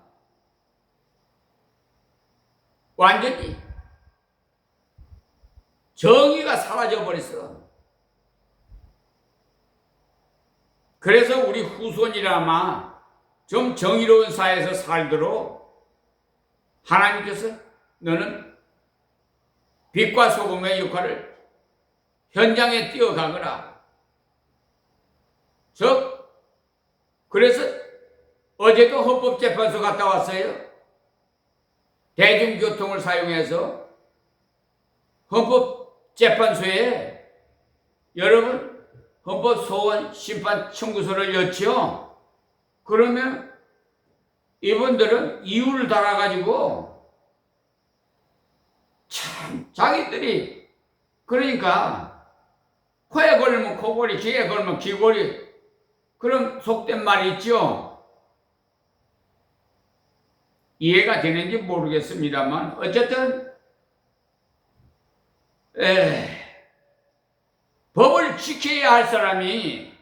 완전히 정의가 사라져 버렸어. 그래서 우리 후손이라마 좀 정의로운 사회에서 살도록 하나님께서 너는 빛과 소금의 역할을 현장에 뛰어가거라. 그래서 어제도 헌법재판소 갔다 왔어요. 대중교통을 사용해서 헌법재판소에 여러분 헌법소원 심판 청구서를 였죠. 그러면 이분들은 이유를 달아가지고 참 자기들이, 그러니까 코에 걸면 코골이, 귀에 걸면 귀골이, 그런 속된 말이 있죠. 이해가 되는지 모르겠습니다만 어쨌든 법을 지켜야 할 사람이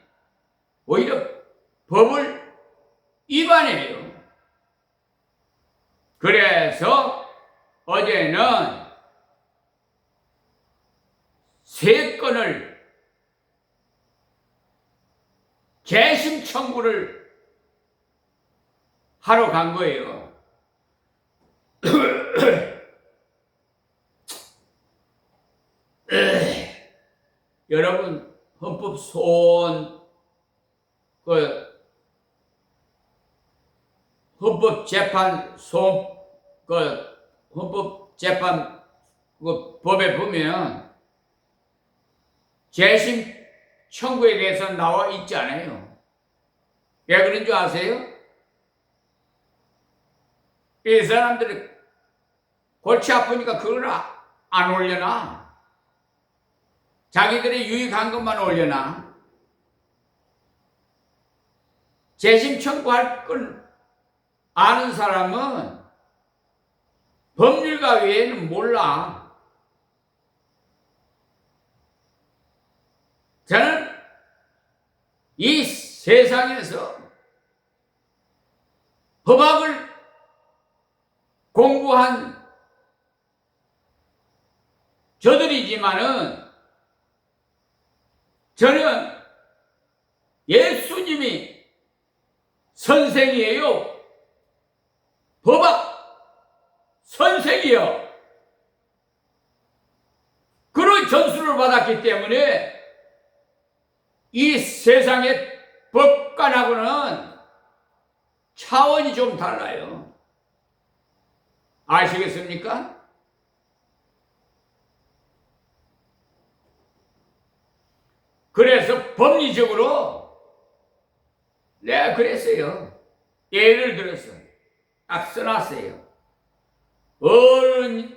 오히려 법을 위반해요. 그래서 어제는 3건을 재심 청구를 하러 간 거예요. 여러분 헌법소원, 헌법재판 법에 보면 재심 청구에 대해서 나와 있지 않아요. 왜 그런 줄 아세요? 이 사람들이 골치 아프니까 그걸 안 올려놔. 자기들이 유익한 것만 올려놔. 재심 청구할 걸 아는 사람은 법률가 외에는 몰라. 저는 이 세상에서 법학을 공부한 저들이지만은 저는 예수님이 선생이에요. 법학 선생이요. 그런 전수를 받았기 때문에 이 세상의 법관하고는 차원이 좀 달라요. 아시겠습니까? 그래서 법리적으로 내가 그랬어요. 예를 들어서 딱 써놨어요. 어른이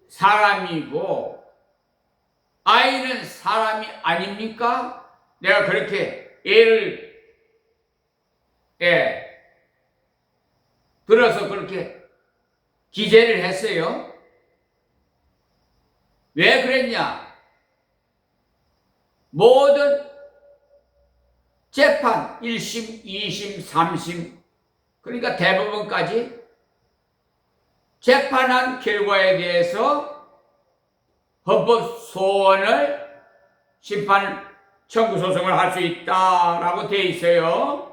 사람이고 아이는 사람이 아닙니까? 내가 그렇게 예를 들어서 그렇게 기재를 했어요. 왜 그랬냐? 모든 재판 1심, 2심, 3심 그러니까 대법원까지 재판한 결과에 대해서 헌법 소원을 심판 청구 소송을 할 수 있다라고 되어 있어요.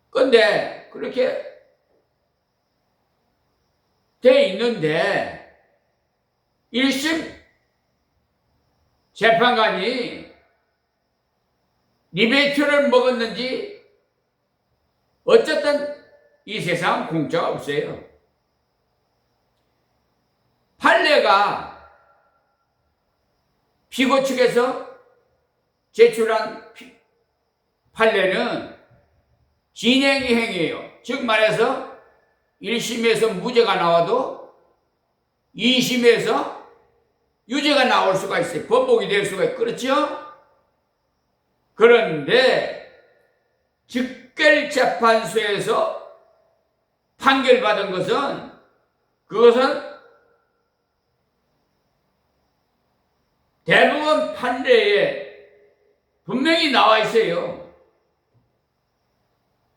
근데 그렇게 되어 있는데 1심 재판관이 리베이트를 먹었는지 어쨌든 이 세상은 공짜가 없어요. 판례가 피고 측에서 제출한 판례는 진행행위예요. 즉 말해서 1심에서 무죄가 나와도 2심에서 유죄가 나올 수가 있어요. 번복이 될 수가 있고 그렇죠? 그런데 즉결재판소에서 판결받은 것은 그것은 대법원 판례에 분명히 나와 있어요.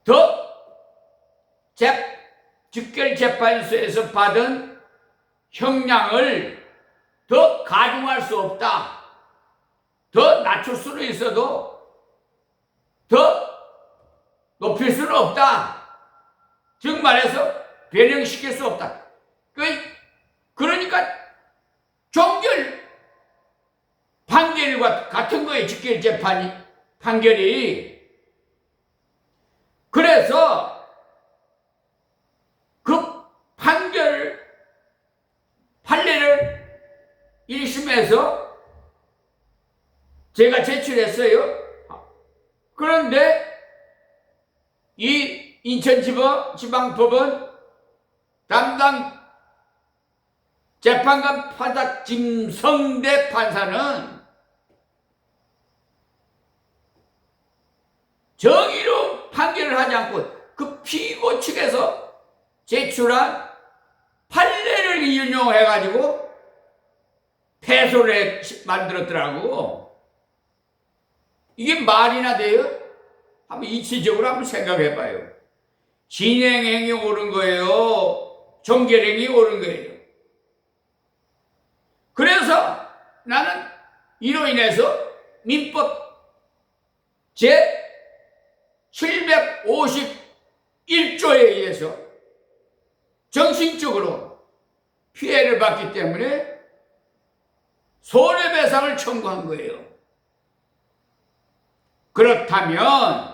더 즉결재판소에서 받은 형량을 더 가중할 수 없다. 더 낮출 수는 있어도 더 높일 수는 없다. 즉 말해서 변형시킬 수 없다. 그러니까 종결 판결과 같은 거예요. 즉결재판이 판결이. 그래서 그 판례를 1심에서 제가 제출했어요. 그런데 이 인천지방법원 담당 재판관 판사 김성대 판사는 정의로 판결을 하지 않고 그 피고 측에서 제출한 판례를 인용해가지고 패소를 만들었더라고. 이게 말이나 돼요? 한번 이치적으로 한번 생각해봐요. 진행행위 옳은 거예요? 종결행위 옳은 거예요? 그래서 나는 이로 인해서 민법 제 751조에 의해서 정신적으로 피해를 받기 때문에 손해배상을 청구한 거예요. 그렇다면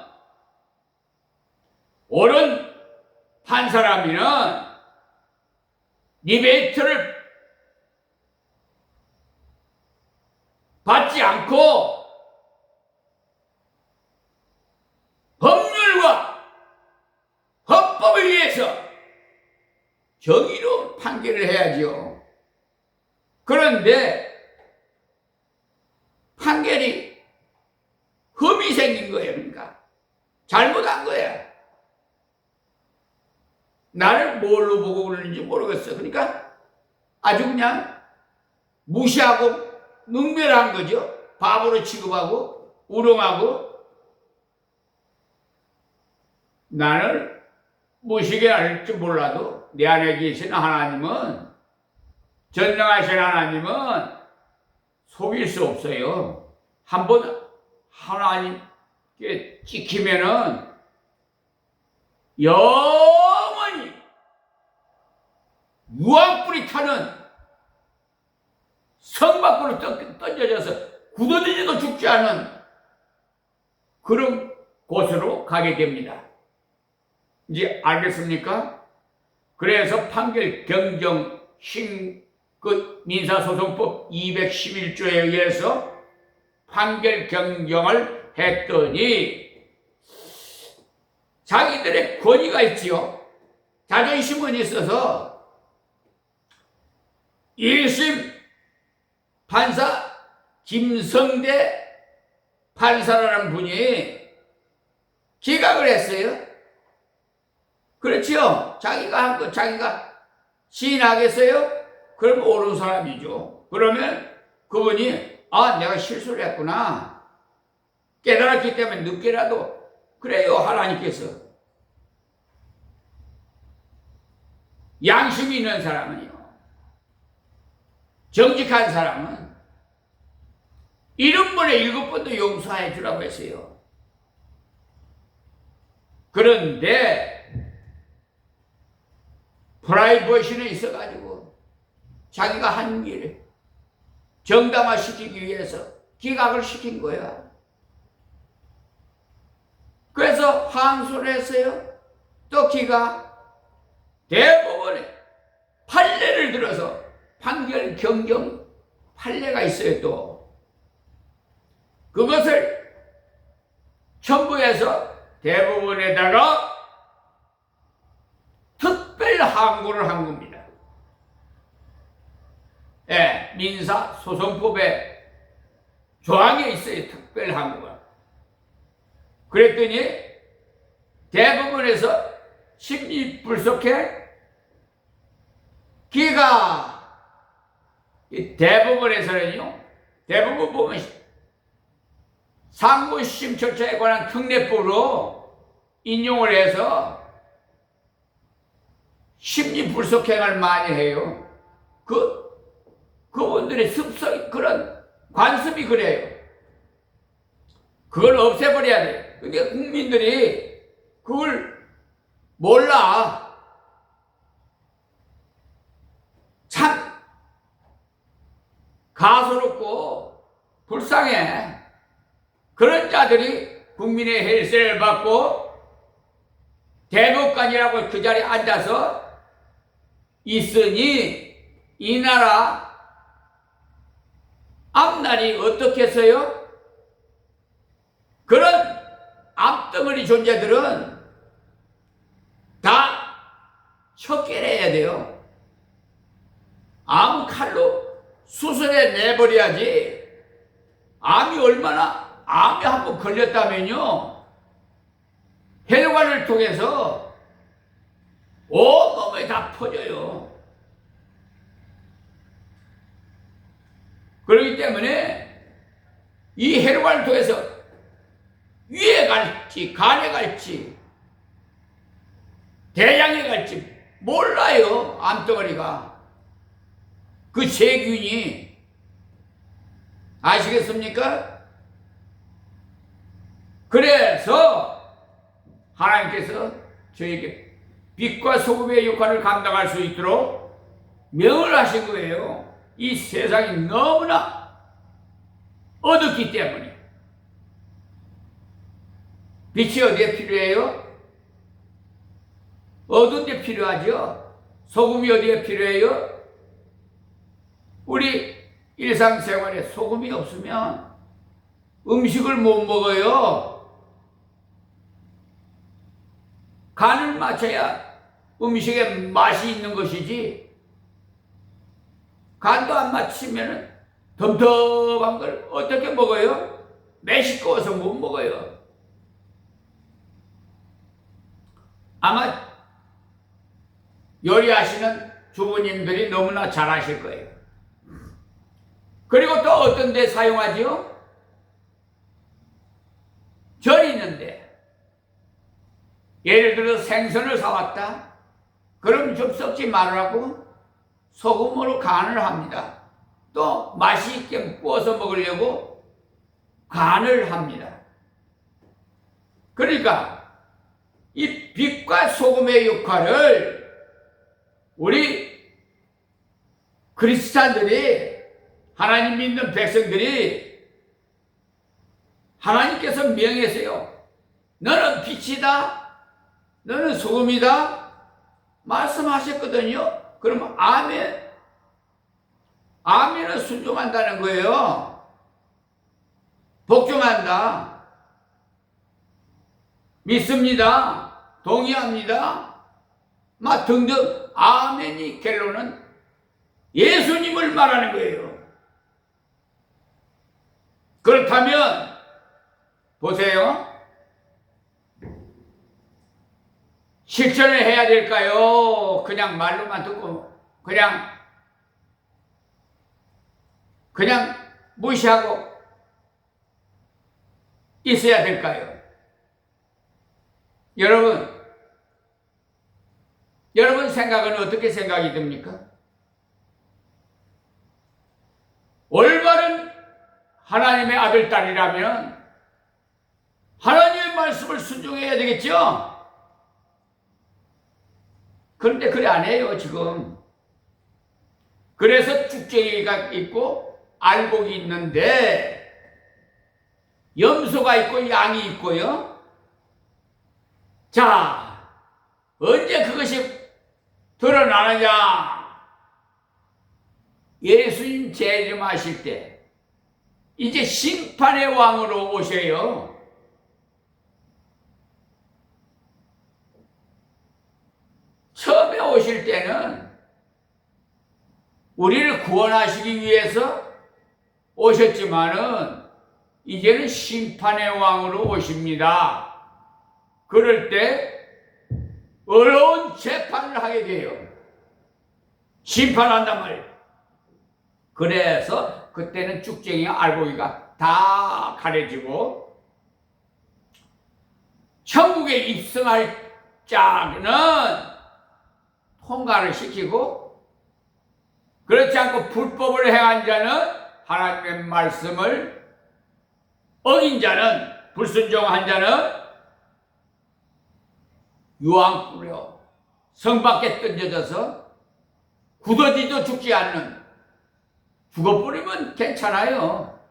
옳은 판사라면은 리베이트를 받지 않고 법률과 헌법에 의해서 정의로 판결을 해야죠. 그런데 판결이 흠이 생긴 거예요. 그러니까 잘못한 거야. 나를 뭘로 보고 그러는지 모르겠어. 그러니까 아주 그냥 무시하고 능멸한 거죠. 바보로 취급하고 우롱하고. 나를 무시게 할지 몰라도 내 안에 계신 하나님은, 전능하신 하나님은 속일 수 없어요. 한번 하나님께 찍히면은 영원히 유황불이 타는 성 밖으로 던져져서 굳어지지도 죽지 않은 그런 곳으로 가게 됩니다. 이제 알겠습니까? 그래서 판결 경정 민사소송법 211조에 의해서 판결 경정을 했더니 자기들의 권위가 있지요. 자존심은 있어서 1심 판사 김성대 판사라는 분이 기각을 했어요. 그렇지요. 자기가 한 거 자기가 시인하겠어요? 그럼 옳은 사람이죠. 그러면 그분이 내가 실수를 했구나 깨달았기 때문에 늦게라도 그래요. 하나님께서 양심이 있는 사람은요, 정직한 사람은 70번에 7번도 용서해 주라고 했어요. 그런데 프라이버시는 있어가지고 자기가 한 일을 정당화시키기 위해서 기각을 시킨 거야. 그래서 항소를 했어요. 또 기각. 대법원에 판례를 들어서 판결 경정 판례가 있어요. 또 그것을 첨부해서 대법원에다가 특별 항고를 한 겁니다. 예, 민사소송법에 조항에 있어요. 특별 항고가. 그랬더니 대법원에서 심리불속해 기각. 이 대법원에서는요, 대법원 보면 상고심 절차에 관한 특례법으로 인용을 해서 심리불속행을 많이 해요. 그분들의 습성이, 그런 관습이 그래요. 그걸 없애버려야 돼. 근데 국민들이 그걸 몰라. 참 가소롭고 불쌍해. 그런 자들이 국민의 헬세를 받고 대법관이라고 그 자리에 앉아서 있으니 이 나라 앞날이 어떻겠어요? 그런 앞덩어리 존재들은 다 척결해야 돼요. 암 칼로 수술해 내버려야지. 암이 한번 걸렸다면요, 혈관을 통해서 온몸에 다 퍼져요. 그렇기 때문에 이 혈관을 통해서 위에 갈지 간에 갈지 대장에 갈지 몰라요. 암덩어리가 그 세균이. 아시겠습니까? 그래서 하나님께서 저에게 빛과 소금의 역할을 감당할 수 있도록 명을 하신 거예요. 이 세상이 너무나 어둡기 때문에. 빛이 어디에 필요해요? 어두운 데 필요하죠. 소금이 어디에 필요해요? 우리 일상생활에 소금이 없으면 음식을 못 먹어요. 간을 맞춰야 음식에 맛이 있는 것이지, 간도 안 맞추면 덤덤한 걸 어떻게 먹어요? 매시꺼워서 못 먹어요. 아마 요리하시는 주부님들이 너무나 잘 아실 거예요. 그리고 또 어떤 데 사용하지요? 절 있는데, 예를 들어 생선을 사왔다. 그럼 좀 썩지 말으라고 소금으로 간을 합니다. 또 맛있게 구워서 먹으려고 간을 합니다. 그러니까 이 빛과 소금의 역할을 우리 그리스도인들이, 하나님 믿는 백성들이 하나님께서 명했어요. 너는 빛이다, 너는 소금이다 말씀하셨거든요. 그러면 아멘, 아멘은 순종한다는 거예요. 복종한다, 믿습니다, 동의합니다 막 등등 아멘이 결론은 예수님을 말하는 거예요. 그렇다면 보세요. 실천을 해야 될까요? 그냥 말로만 듣고 그냥 무시하고 있어야 될까요? 여러분 생각은 어떻게 생각이 듭니까? 올바른 하나님의 아들, 딸이라면 하나님의 말씀을 순종해야 되겠죠? 그런데 그래 안 해요, 지금. 그래서 쭉쟁이가 있고 알곡이 있는데 염소가 있고 양이 있고요. 자, 언제 그것이 드러나느냐? 예수님 재림하실 때 이제 심판의 왕으로 오셔요. 처음에 오실 때는 우리를 구원하시기 위해서 오셨지만은 이제는 심판의 왕으로 오십니다. 그럴 때 어려운 재판을 하게 돼요. 심판한단 말이에요. 그래서 그때는 쭉쟁이와 알곡이가 다 가려지고 천국에 입성할 자는 통과를 시키고, 그렇지 않고 불법을 행한 자는, 하나님의 말씀을 어긴 자는, 불순종한 자는 유황불로 성 밖에 던져져서 굳어지도 죽지 않는, 죽어버리면 괜찮아요.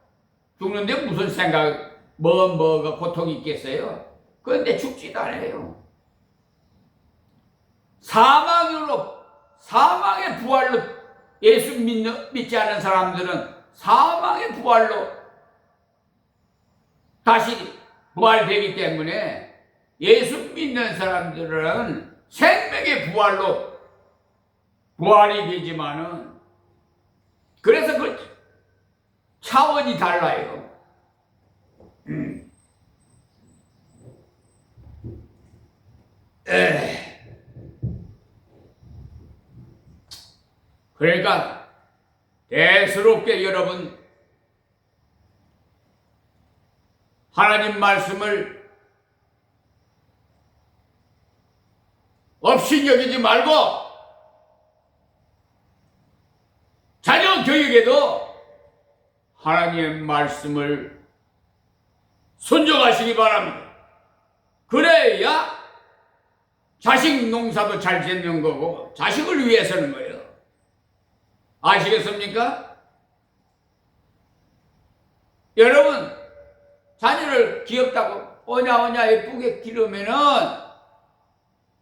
죽는데 무슨 생각, 뭐가 고통이 있겠어요? 그런데 죽지도 않아요. 사망의 부활로, 예수 믿지 않은 사람들은 사망의 부활로 다시 부활되기 때문에, 예수 믿는 사람들은 생명의 부활로 부활이 되지만은, 그래서 그 차원이 달라요. 그러니까 대수롭게 여러분, 하나님 말씀을 없이 여기지 말고 자녀 교육에도 하나님의 말씀을 순종하시기 바랍니다. 그래야 자식 농사도 잘 짓는 거고 자식을 위해서는 거예요. 아시겠습니까? 여러분, 자녀를 귀엽다고 오냐 예쁘게 기르면은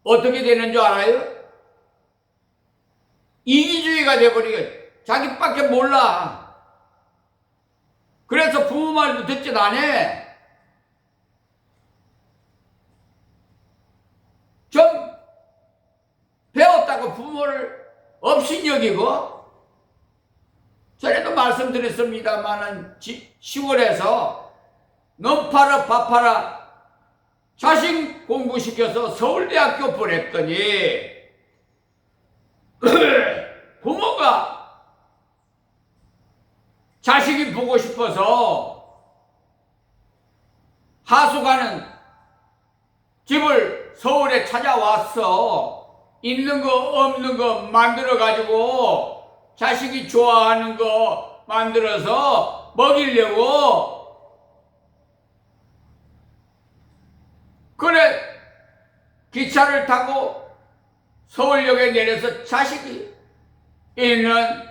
어떻게 되는 줄 알아요? 이기주의가 돼버리게, 자기밖에 몰라. 그래서 부모 말도 듣지도 안 해. 좀 배웠다고 부모를 업신여기고, 전에도 말씀드렸습니다만은 시골에서 너 팔아 밥 팔아 자식 공부시켜서 서울대학교 보냈더니 부모가 자식이 보고 싶어서 하숙하는 집을 서울에 찾아왔어. 있는 거 없는 거 만들어 가지고 자식이 좋아하는 거 만들어서 먹이려고. 그래 기차를 타고 서울역에 내려서 자식이 있는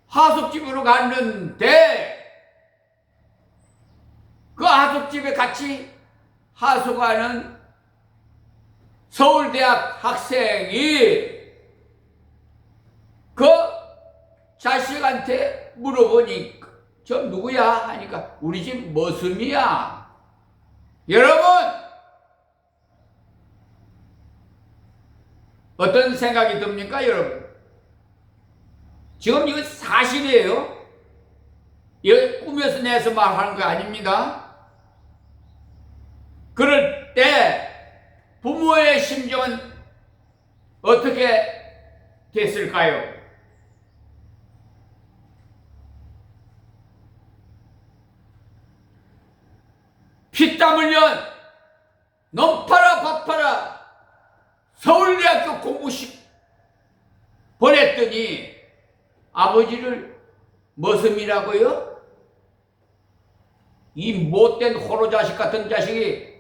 하숙집으로 갔는데 그 하숙집에 같이 하숙하는 서울대학 학생이 그 자식한테 물어보니 저 누구야? 하니까 우리 집 머슴이야. 여러분 어떤 생각이 듭니까 여러분? 지금 이거 사실이에요. 이거 꾸며서 내서 말하는 거 아닙니다. 그럴 때 부모의 심정은 어떻게 됐을까요? 피땀 흘려 넌 팔아 밥 팔아 서울대학교 공부식 보냈더니 아버지를 머슴이라고요? 이 못된 호로자식 같은 자식이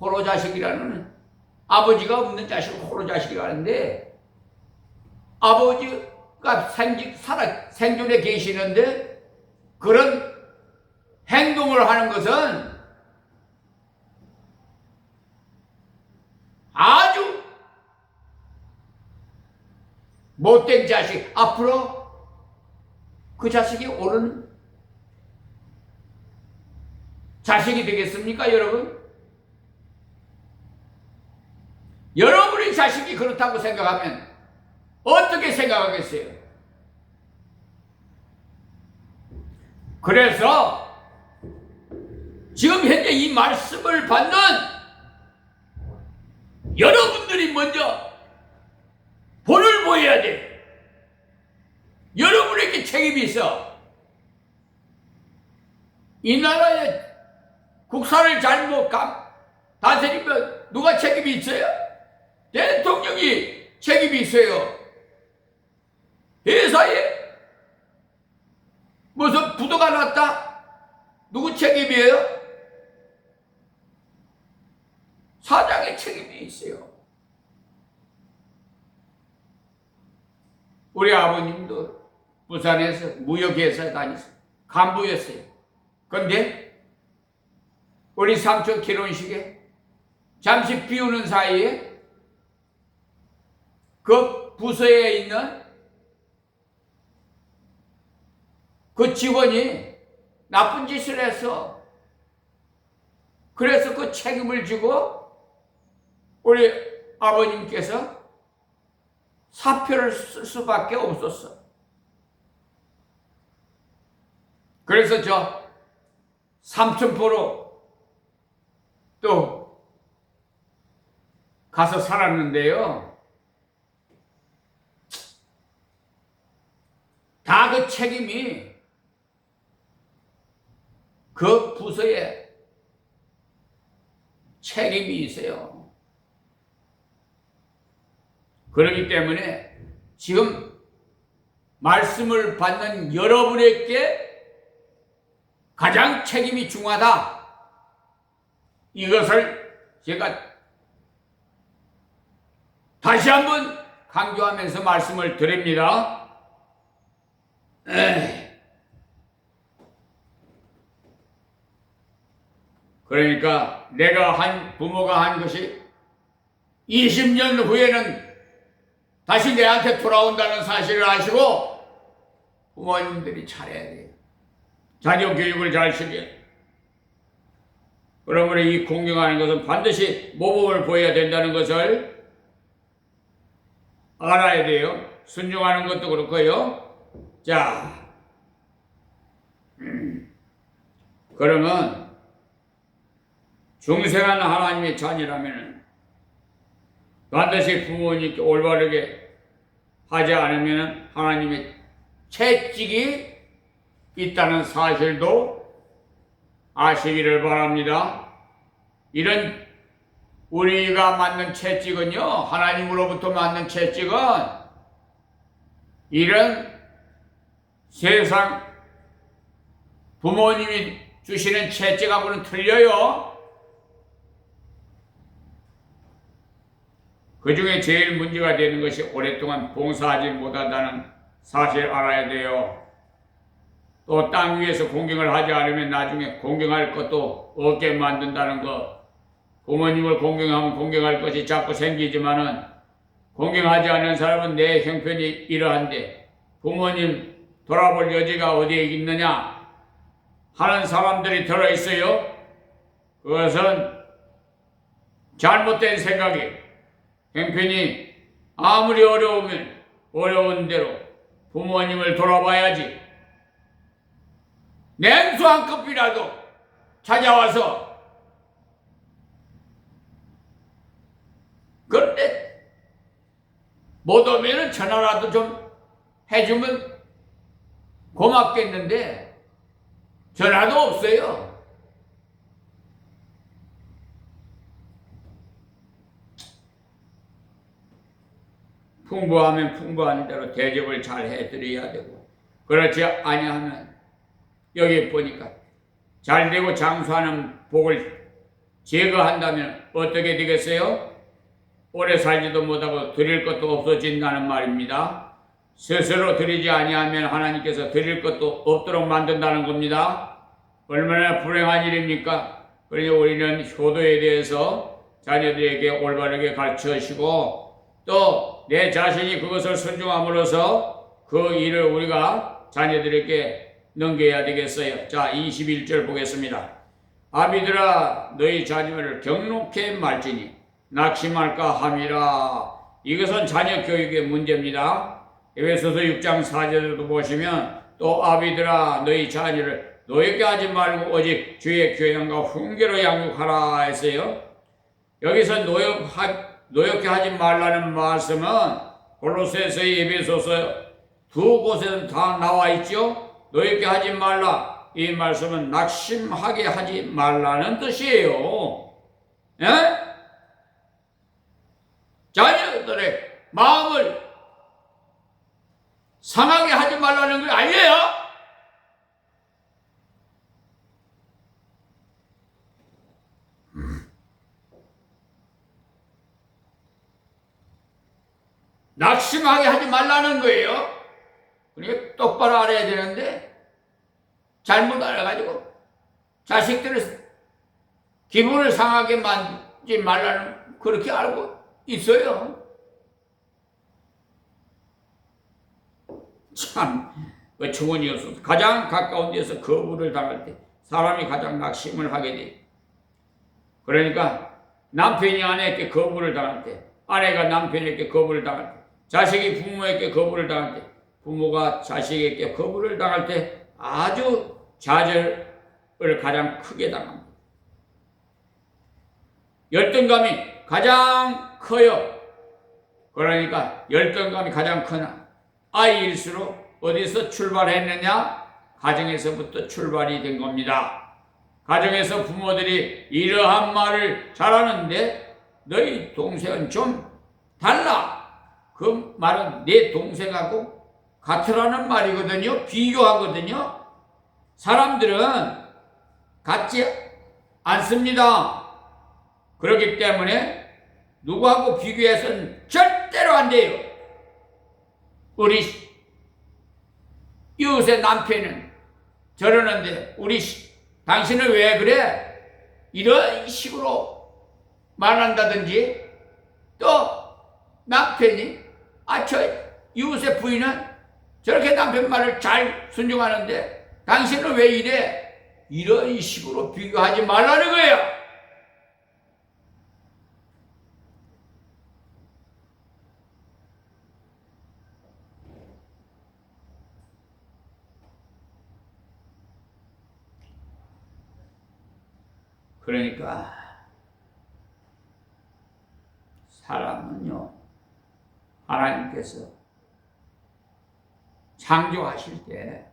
호로자식이라는 아버지가 없는 자식을 호로자식이라는데 아버지가 생존에 계시는데 그런 행동을 하는 것은 아주 못된 자식. 앞으로 그 자식이 옳은 자식이 되겠습니까 여러분? 여러분의 자식이 그렇다고 생각하면 어떻게 생각하겠어요? 그래서 지금 현재 이 말씀을 받는 여러분들이 먼저 본을 보여야 돼. 여러분에게 책임이 있어. 이 나라의 국사를 잘못 다스리면 누가 책임이 있어요? 대통령이 책임이 있어요. 회사에 무슨 부도가 났다? 누구 책임이에요? 사장의 책임이 있어요. 우리 아버님도 부산에서 무역회사에 다녔어요. 간부였어요. 그런데 우리 삼촌 결혼식에 잠시 비우는 사이에 그 부서에 있는 그 직원이 나쁜 짓을 해서 그래서 그 책임을 지고 우리 아버님께서 사표를 쓸 수밖에 없었어. 그래서 저 삼천포로 또 가서 살았는데요. 다 그 책임이 그 부서에 책임이 있어요. 그렇기 때문에 지금 말씀을 받는 여러분에게 가장 책임이 중요하다. 이것을 제가 다시 한번 강조하면서 말씀을 드립니다. 그러니까 내가 부모가 한 것이 20년 후에는 다시 내한테 돌아온다는 사실을 아시고 부모님들이 잘해야 돼요. 자녀 교육을 잘 시켜야 돼요. 그러므로 이 공경하는 것은 반드시 모범을 보여야 된다는 것을 알아야 돼요. 순종하는 것도 그렇고요. 자, 그러면 중생한 하나님의 자녀라면 반드시 부모님께 올바르게 하지 않으면 하나님의 채찍이 있다는 사실도 아시기를 바랍니다. 이런 우리가 맞는 채찍은요, 하나님으로부터 맞는 채찍은 이런 세상 부모님이 주시는 채찍하고는 틀려요. 그 중에 제일 문제가 되는 것이 오랫동안 봉사하지 못한다는 사실을 알아야 돼요. 또 땅 위에서 공경을 하지 않으면 나중에 공경할 것도 없게 만든다는 것. 부모님을 공경하면 공경할 것이 자꾸 생기지만은 공경하지 않는 사람은 내 형편이 이러한데 부모님 돌아볼 여지가 어디에 있느냐 하는 사람들이 들어있어요. 그것은 잘못된 생각이 형편이 아무리 어려우면 어려운 대로 부모님을 돌아봐야지. 냉수 한 컵이라도 찾아와서 그런데 못 오면은 전화라도 좀 해주면 고맙겠는데 전화도 없어요. 풍부하면 풍부한 대로 대접을 잘 해드려야 되고 그렇지 아니하면 여기 보니까 잘되고 장수하는 복을 제거한다면 어떻게 되겠어요? 오래 살지도 못하고 드릴 것도 없어진다는 말입니다. 스스로 드리지 아니하면 하나님께서 드릴 것도 없도록 만든다는 겁니다. 얼마나 불행한 일입니까? 그러니 우리는 효도에 대해서 자녀들에게 올바르게 가르쳐 주시고 또 내 자신이 그것을 순종함으로써 그 일을 우리가 자녀들에게 넘겨야 되겠어요. 자, 21절 보겠습니다. 아비들아 너희 자녀를 경록해 말지니 낙심할까 함이라. 이것은 자녀 교육의 문제입니다. 에베소서 6장 4절도 보시면 또 아비들아 너희 자녀를 노엽게 하지 말고 오직 주의 교양과 훈계로 양육하라 했어요. 여기서 노엽게 하지 말라는 말씀은 골로새서, 에베소서 두 곳에는 다 나와 있죠. 노엽게 하지 말라. 이 말씀은 낙심하게 하지 말라는 뜻이에요. 예? 자녀들의 마음을 상하게 하지 말라는 거 아니에요? 낙심하게 하지 말라는 거예요. 그러니까 똑바로 알아야 되는데 잘못 알아가지고 자식들을 기분을 상하게 만지 말라는 그렇게 알고 있어요. 참 어처구니 없어. 가장 가까운 데서 거부를 당할 때 사람이 가장 낙심을 하게 돼. 그러니까 남편이 아내에게 거부를 당할 때, 아내가 남편에게 거부를 당할 때, 자식이 부모에게 거부를 당할 때, 부모가 자식에게 거부를 당할 때 아주 좌절을 가장 크게 당합니다. 열등감이 가장 커요. 그러니까 열등감이 가장 크나 아이일수록 어디서 출발했느냐? 가정에서부터 출발이 된 겁니다. 가정에서 부모들이 이러한 말을 잘하는데 너희 동생은 좀 달라. 그 말은 내 동생하고 같으라는 말이거든요. 비교하거든요. 사람들은 같지 않습니다. 그렇기 때문에 누구하고 비교해서는 절대로 안 돼요. 우리 이웃의 남편은 저러는데 당신은 왜 그래? 이런 식으로 말한다든지 또 남편이 저 이웃의 부인은 저렇게 남편 말을 잘 순종하는데 당신은 왜 이래? 이런 식으로 비교하지 말라는 거예요. 그러니까 사람은요, 하나님께서 창조하실 때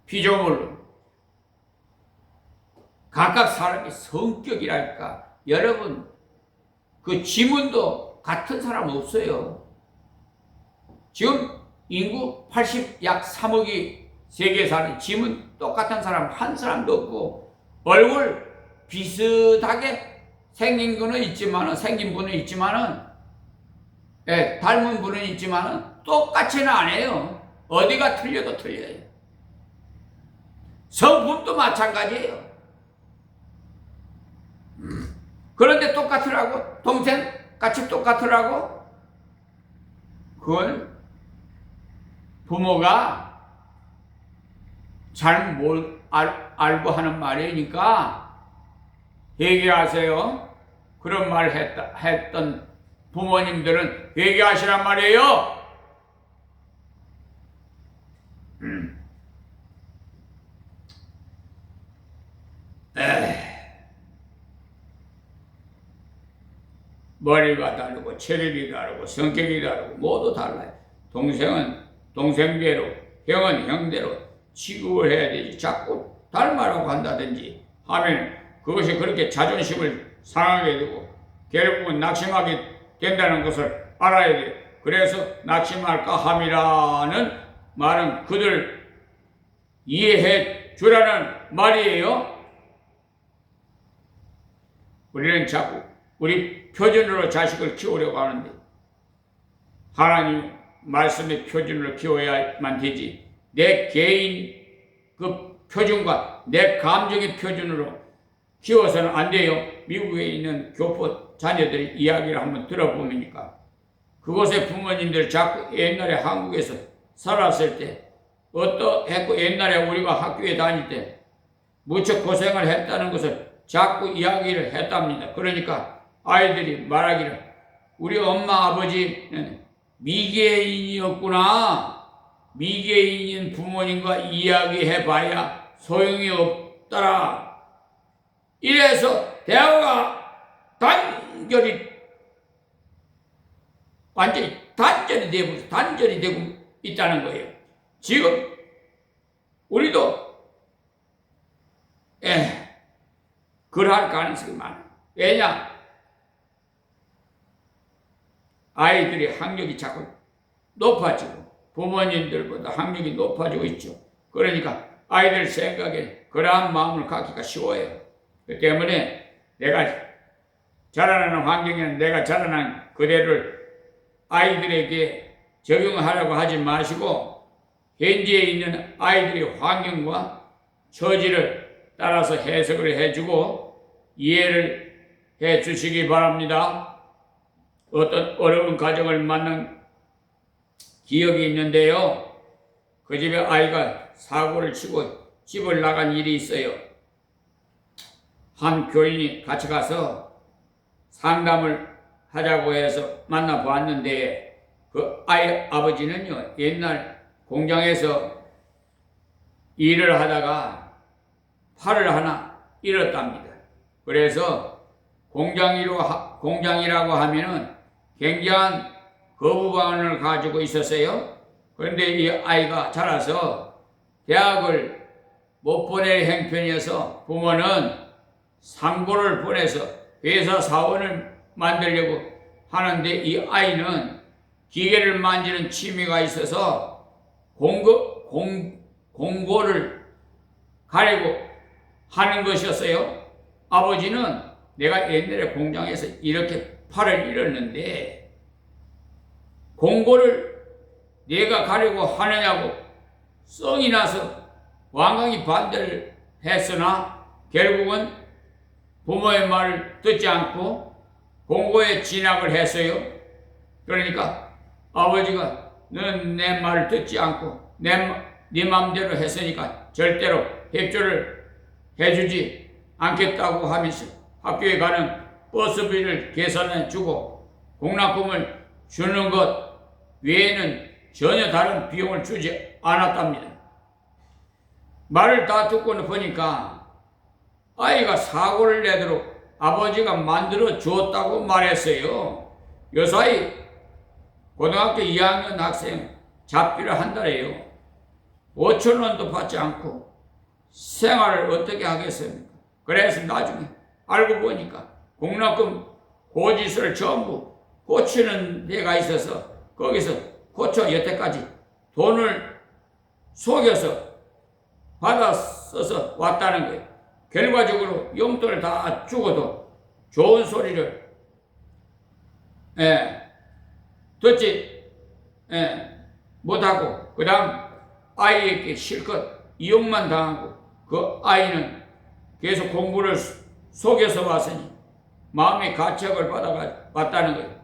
피조물로 각각 사람의 성격이랄까, 여러분 그 지문도 같은 사람 없어요. 지금 인구 약 3억이 세계에 사는 지문 똑같은 사람 한 사람도 없고, 얼굴 비슷하게 생긴 분은 있지만은, 예, 닮은 분은 있지만은 똑같지는 않아요. 어디가 틀려도 틀려요. 성품도 마찬가지예요. 그런데 똑같으라고? 동생 같이 똑같으라고? 그건 부모가 잘 알고 하는 말이니까 회개하세요. 그런 말 했던 부모님들은 회개하시란 말이에요. 머리가 다르고 체력이 다르고 성격이 다르고 모두 달라요. 동생은 동생대로, 형은 형대로 취급을 해야 되지. 자꾸 닮아라고 한다든지 하면 그것이 그렇게 자존심을 상하게 되고 결국은 낙심하게 된다는 것을 알아야 돼요. 그래서 낙심할까 함이라는 말은 그들 이해해 주라는 말이에요. 우리는 자꾸 우리 표준으로 자식을 키우려고 하는데 하나님 말씀의 표준으로 키워야만 되지. 내 개인 그 표준과 내 감정의 표준으로 키워서는 안 돼요. 미국에 있는 교포 자녀들의 이야기를 한번 들어보니까 그곳의 부모님들 자꾸 옛날에 한국에서 살았을 때 어떠했고 옛날에 우리가 학교에 다닐 때 무척 고생을 했다는 것을 자꾸 이야기를 했답니다. 그러니까 아이들이 말하기를 우리 엄마 아버지는 미개인이었구나. 미개인인 부모님과 이야기해봐야 소용이 없더라. 이래서 대화가 완전히 단절이 되고 있다는 거예요. 지금 우리도 그럴 가능성이 많아요. 왜냐? 아이들이 학력이 자꾸 높아지고 부모님들보다 학력이 높아지고 있죠. 그러니까 아이들 생각에 그러한 마음을 갖기가 쉬워요. 그 때문에 내가 자라나는 환경에는 내가 자라난 그대를 아이들에게 적용하려고 하지 마시고 현지에 있는 아이들의 환경과 처지를 따라서 해석을 해주고 이해를 해 주시기 바랍니다. 어떤 어려운 가정을 만난 기억이 있는데요. 그 집에 아이가 사고를 치고 집을 나간 일이 있어요. 한 교인이 같이 가서 상담을 하자고 해서 만나보았는데 그 아이 아버지는요, 옛날 공장에서 일을 하다가 팔을 하나 잃었답니다. 그래서 공장이라고 하면은 굉장한 거부감을 가지고 있었어요. 그런데 이 아이가 자라서 대학을 못 보낼 형편이어서 부모는 상고를 보내서 회사 사원을 만들려고 하는데 이 아이는 기계를 만지는 취미가 있어서 공고를 가려고 하는 것이었어요. 아버지는 내가 옛날에 공장에서 이렇게 팔을 잃었는데 공고를 내가 가려고 하느냐고 썽이 나서 완강히 반대를 했으나 결국은 부모의 말을 듣지 않고 공고에 진학을 했어요. 그러니까 아버지가 너는 내 말을 듣지 않고 네 마음대로 했으니까 절대로 협조를 해주지 않겠다고 하면서 학교에 가는 버스비를 계산해 주고 공납금을 주는 것 외에는 전혀 다른 비용을 주지 않았답니다. 말을 다 듣고 보니까 아이가 사고를 내도록 아버지가 만들어 주었다고 말했어요. 요사이 고등학교 2학년 학생 잡기를 한 달에요. 5,000원도 받지 않고 생활을 어떻게 하겠습니까? 그래서 나중에 알고 보니까 공납금 고짓을 전부 고치는 데가 있어서 거기서 고쳐 여태까지 돈을 속여서 받아 써서 왔다는 거예요. 결과적으로 용돈을 다 주고도 좋은 소리를 듣지 못하고 그 다음 아이에게 실컷 이용만 당하고 그 아이는 계속 공부를 속여서 왔으니 마음의 가책을 받아 왔다는 거예요.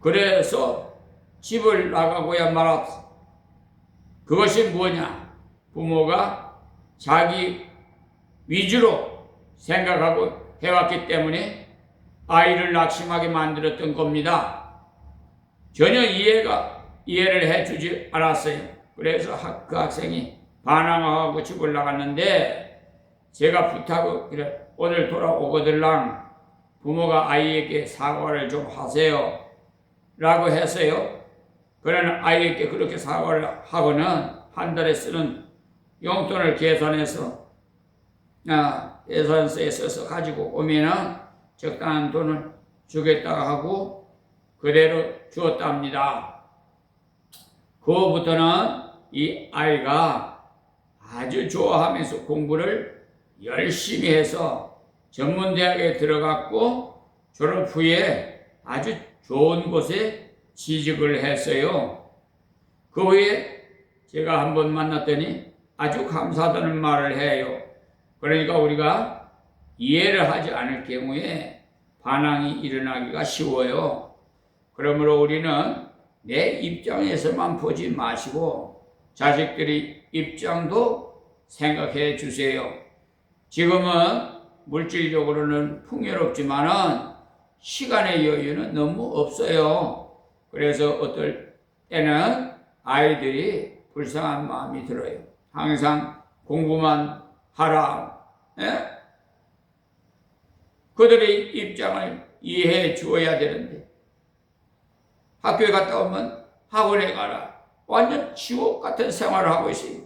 그래서 집을 나가고야 말았어. 그것이 뭐냐? 부모가 자기 위주로 생각하고 해왔기 때문에 아이를 낙심하게 만들었던 겁니다. 전혀 이해를 해주지 않았어요. 그래서 그 학생이 반항하고 집을 나갔는데 제가 부탁을 그래 오늘 돌아오거들랑 부모가 아이에게 사과를 좀 하세요 라고 했어요. 그러나 아이에게 그렇게 사과를 하고는 한 달에 쓰는 용돈을 계산해서 계산서에 써서 가지고 오면은 적당한 돈을 주겠다고 하고 그대로 주었답니다. 그후부터는 이 아이가 아주 좋아하면서 공부를 열심히 해서 전문대학에 들어갔고 졸업 후에 아주 좋은 곳에 취직을 했어요. 그 후에 제가 한번 만났더니 아주 감사하다는 말을 해요. 그러니까 우리가 이해를 하지 않을 경우에 반항이 일어나기가 쉬워요. 그러므로 우리는 내 입장에서만 보지 마시고 자식들의 입장도 생각해 주세요. 지금은 물질적으로는 풍요롭지만은 시간의 여유는 너무 없어요. 그래서 어떨 때는 아이들이 불쌍한 마음이 들어요. 항상 공부만 하라. 그들의 입장을 이해해 주어야 되는데 학교에 갔다 오면 학원에 가라. 완전 지옥 같은 생활을 하고 있어요.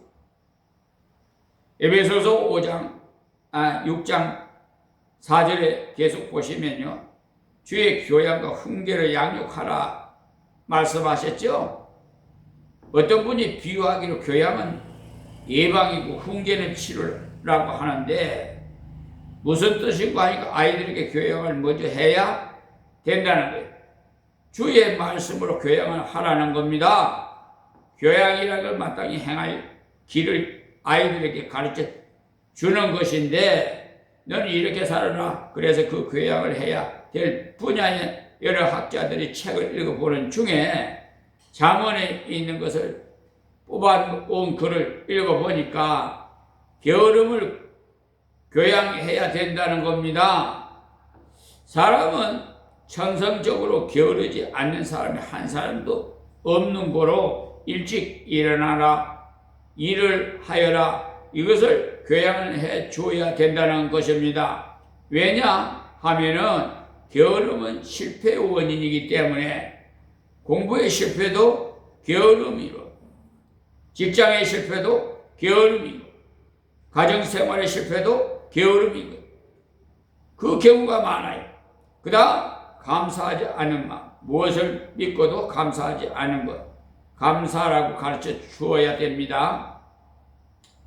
에베소서 6장 4절에 계속 보시면요. 주의 교양과 훈계를 양육하라 말씀하셨죠. 어떤 분이 비유하기로 교양은 예방이고 훈계는 치료라고 하는데 무슨 뜻인가 하니까 아이들에게 교양을 먼저 해야 된다는 거예요. 주의 말씀으로 교양을 하라는 겁니다. 교양이라는 걸 마땅히 행할 길을 아이들에게 가르쳐 주는 것인데 너는 이렇게 살아라. 그래서 그 교양을 해야 될 분야의 여러 학자들이 책을 읽어보는 중에 잠언에 있는 것을 뽑아온 글을 읽어보니까 게으름을 교양해야 된다는 겁니다. 사람은 천성적으로 게으르지 않는 사람이 한 사람도 없는 거로 일찍 일어나라, 일을 하여라, 이것을 교양을 해 주어야 된다는 것입니다. 왜냐 하면은 게으름은 실패의 원인이기 때문에 공부의 실패도 게으름이고 직장의 실패도 게으름이고 가정생활의 실패도 게으름이고 그 경우가 많아요. 그 다음 감사하지 않은 마음, 무엇을 믿고도 감사하지 않은 것, 감사라고 가르쳐 주어야 됩니다.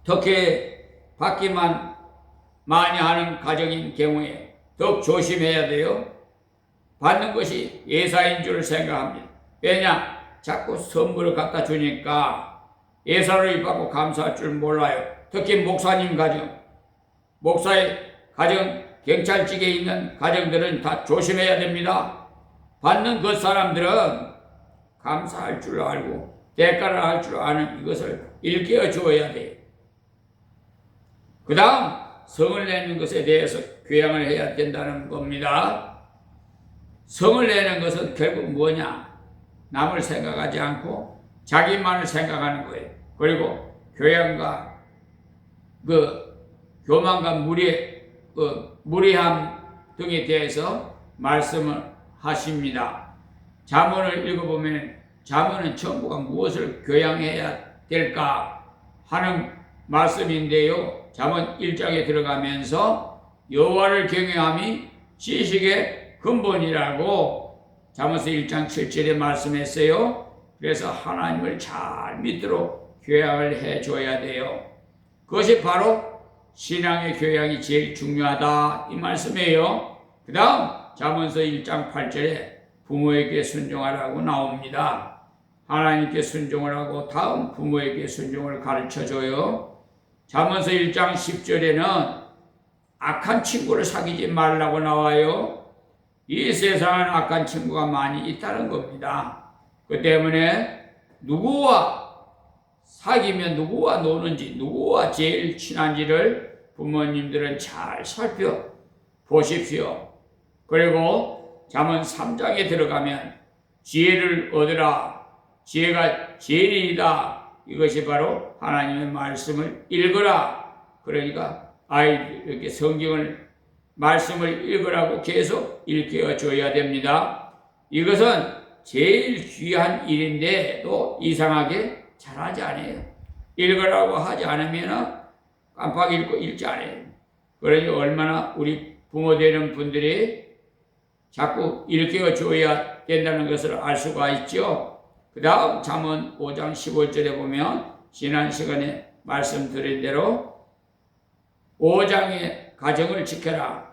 특히 받기만 많이 하는 가정인 경우에 더욱 조심해야 돼요. 받는 것이 예사인 줄 생각합니다. 왜냐? 자꾸 선물을 갖다 주니까 예사를 받고 감사할 줄 몰라요. 특히 목사님 가정, 목사의 가정, 경찰직에 있는 가정들은 다 조심해야 됩니다. 받는 그 사람들은 감사할 줄 알고 대가를 할 줄 아는 이것을 일깨워 주어야 돼요. 그 다음 성을 내는 것에 대해서 교양을 해야 된다는 겁니다. 성을 내는 것은 결국 뭐냐? 남을 생각하지 않고 자기만을 생각하는 거예요. 그리고 교양과 교만과 무리함 등에 대해서 말씀을 하십니다. 잠언을 읽어보면 잠언은 전부가 무엇을 교양해야 될까 하는 말씀인데요. 잠언 1장에 들어가면서 여호와를 경외함이 지식의 근본이라고 잠언서 1장 7절에 말씀했어요. 그래서 하나님을 잘 믿도록 교양을 해줘야 돼요. 그것이 바로 신앙의 교양이 제일 중요하다 이 말씀이에요. 그 다음 잠언서 1장 8절에 부모에게 순종하라고 나옵니다. 하나님께 순종을 하고 다음 부모에게 순종을 가르쳐줘요. 잠언서 1장 10절에는 악한 친구를 사귀지 말라고 나와요. 이 세상은 악한 친구가 많이 있다는 겁니다. 그 때문에 누구와 사귀면 누구와 노는지, 누구와 제일 친한지를 부모님들은 잘 살펴보십시오. 그리고 잠언 3장에 들어가면 지혜를 얻으라, 지혜가 제일이다. 이것이 바로 하나님의 말씀을 읽으라. 그러니까 아이들 이렇게 성경을 말씀을 읽으라고 계속 일깨워줘야 됩니다. 이것은 제일 귀한 일인데 또 이상하게 잘하지 않아요. 읽으라고 하지 않으면 깜빡 읽지 않아요. 그러니 얼마나 우리 부모 되는 분들이 자꾸 일깨워줘야 된다는 것을 알 수가 있죠. 그 다음 잠언 5장 15절에 보면 지난 시간에 말씀드린 대로 5장의 가정을 지켜라.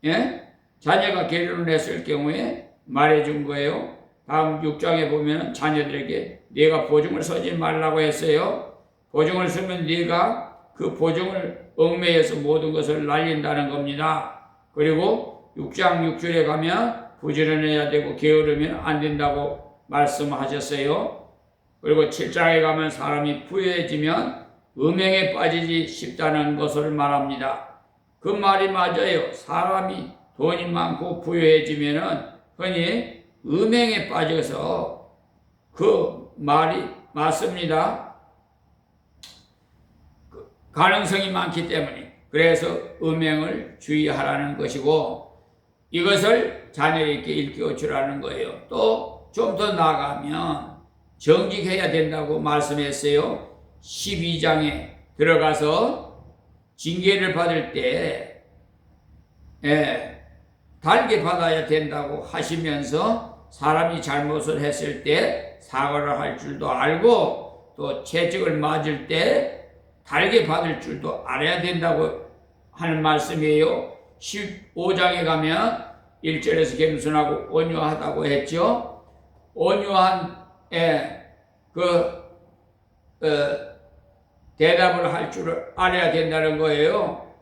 예? 자녀가 결혼했을 경우에 말해준 거예요. 다음 6장에 보면 자녀들에게 네가 보증을 서지 말라고 했어요. 보증을 쓰면 네가 그 보증을 얽매여서 모든 것을 날린다는 겁니다. 그리고 6장 6절에 가면 부지런해야 되고 게으르면 안 된다고 말씀하셨어요. 그리고 7장에 가면 사람이 부유해지면 음행에 빠지지 싶다는 것을 말합니다. 그 말이 맞아요. 사람이 돈이 많고 부유해지면은 흔히 음행에 빠져서 그 말이 맞습니다. 가능성이 많기 때문에. 그래서 음행을 주의하라는 것이고 이것을 자녀에게 일깨워 주라는 거예요. 또 좀 더 나아가면 정직해야 된다고 말씀했어요. 12장에 들어가서 징계를 받을 때 달게 받아야 된다고 하시면서 사람이 잘못을 했을 때 사과를 할 줄도 알고 또 채찍을 맞을 때 달게 받을 줄도 알아야 된다고 하는 말씀이에요. 15장에 가면 1절에서 겸손하고 온유하다고 했죠. 온유한 대답을 할 줄을 알아야 된다는 거예요.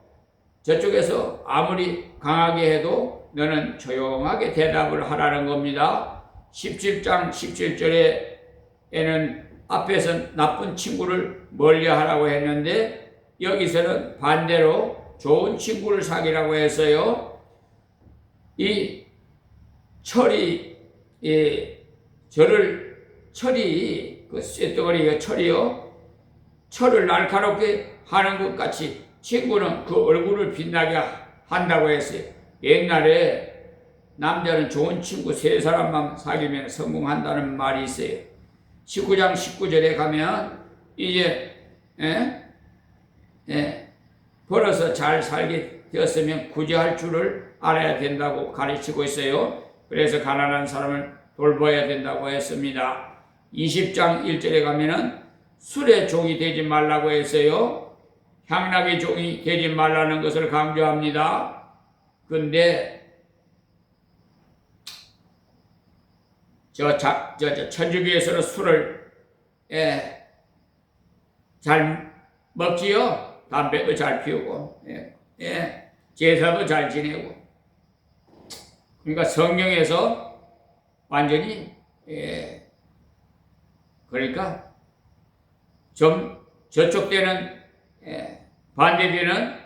저쪽에서 아무리 강하게 해도 너는 조용하게 대답을 하라는 겁니다. 17장 17절에는 앞에서 나쁜 친구를 멀리하라고 했는데 여기서는 반대로 좋은 친구를 사귀라고 했어요. 이 철이 그 쇳덩어리가 철이요. 철을 날카롭게 하는 것 같이 친구는 그 얼굴을 빛나게 한다고 했어요. 옛날에 남자는 좋은 친구 3사람만 사귀면 성공한다는 말이 있어요. 19장 19절에 가면 이제 벌어서 잘 살게 되었으면 구제할 줄을 알아야 된다고 가르치고 있어요. 그래서 가난한 사람을 돌봐야 된다고 했습니다. 20장 1절에 가면은 술의 종이 되지 말라고 했어요. 향락의 종이 되지 말라는 것을 강조합니다. 근데 천주교에서는 술을 잘 먹지요. 담배도 잘 피우고 제사도 잘 지내고. 그러니까 성경에서 완전히 그러니까 좀 저쪽 때는 반대되는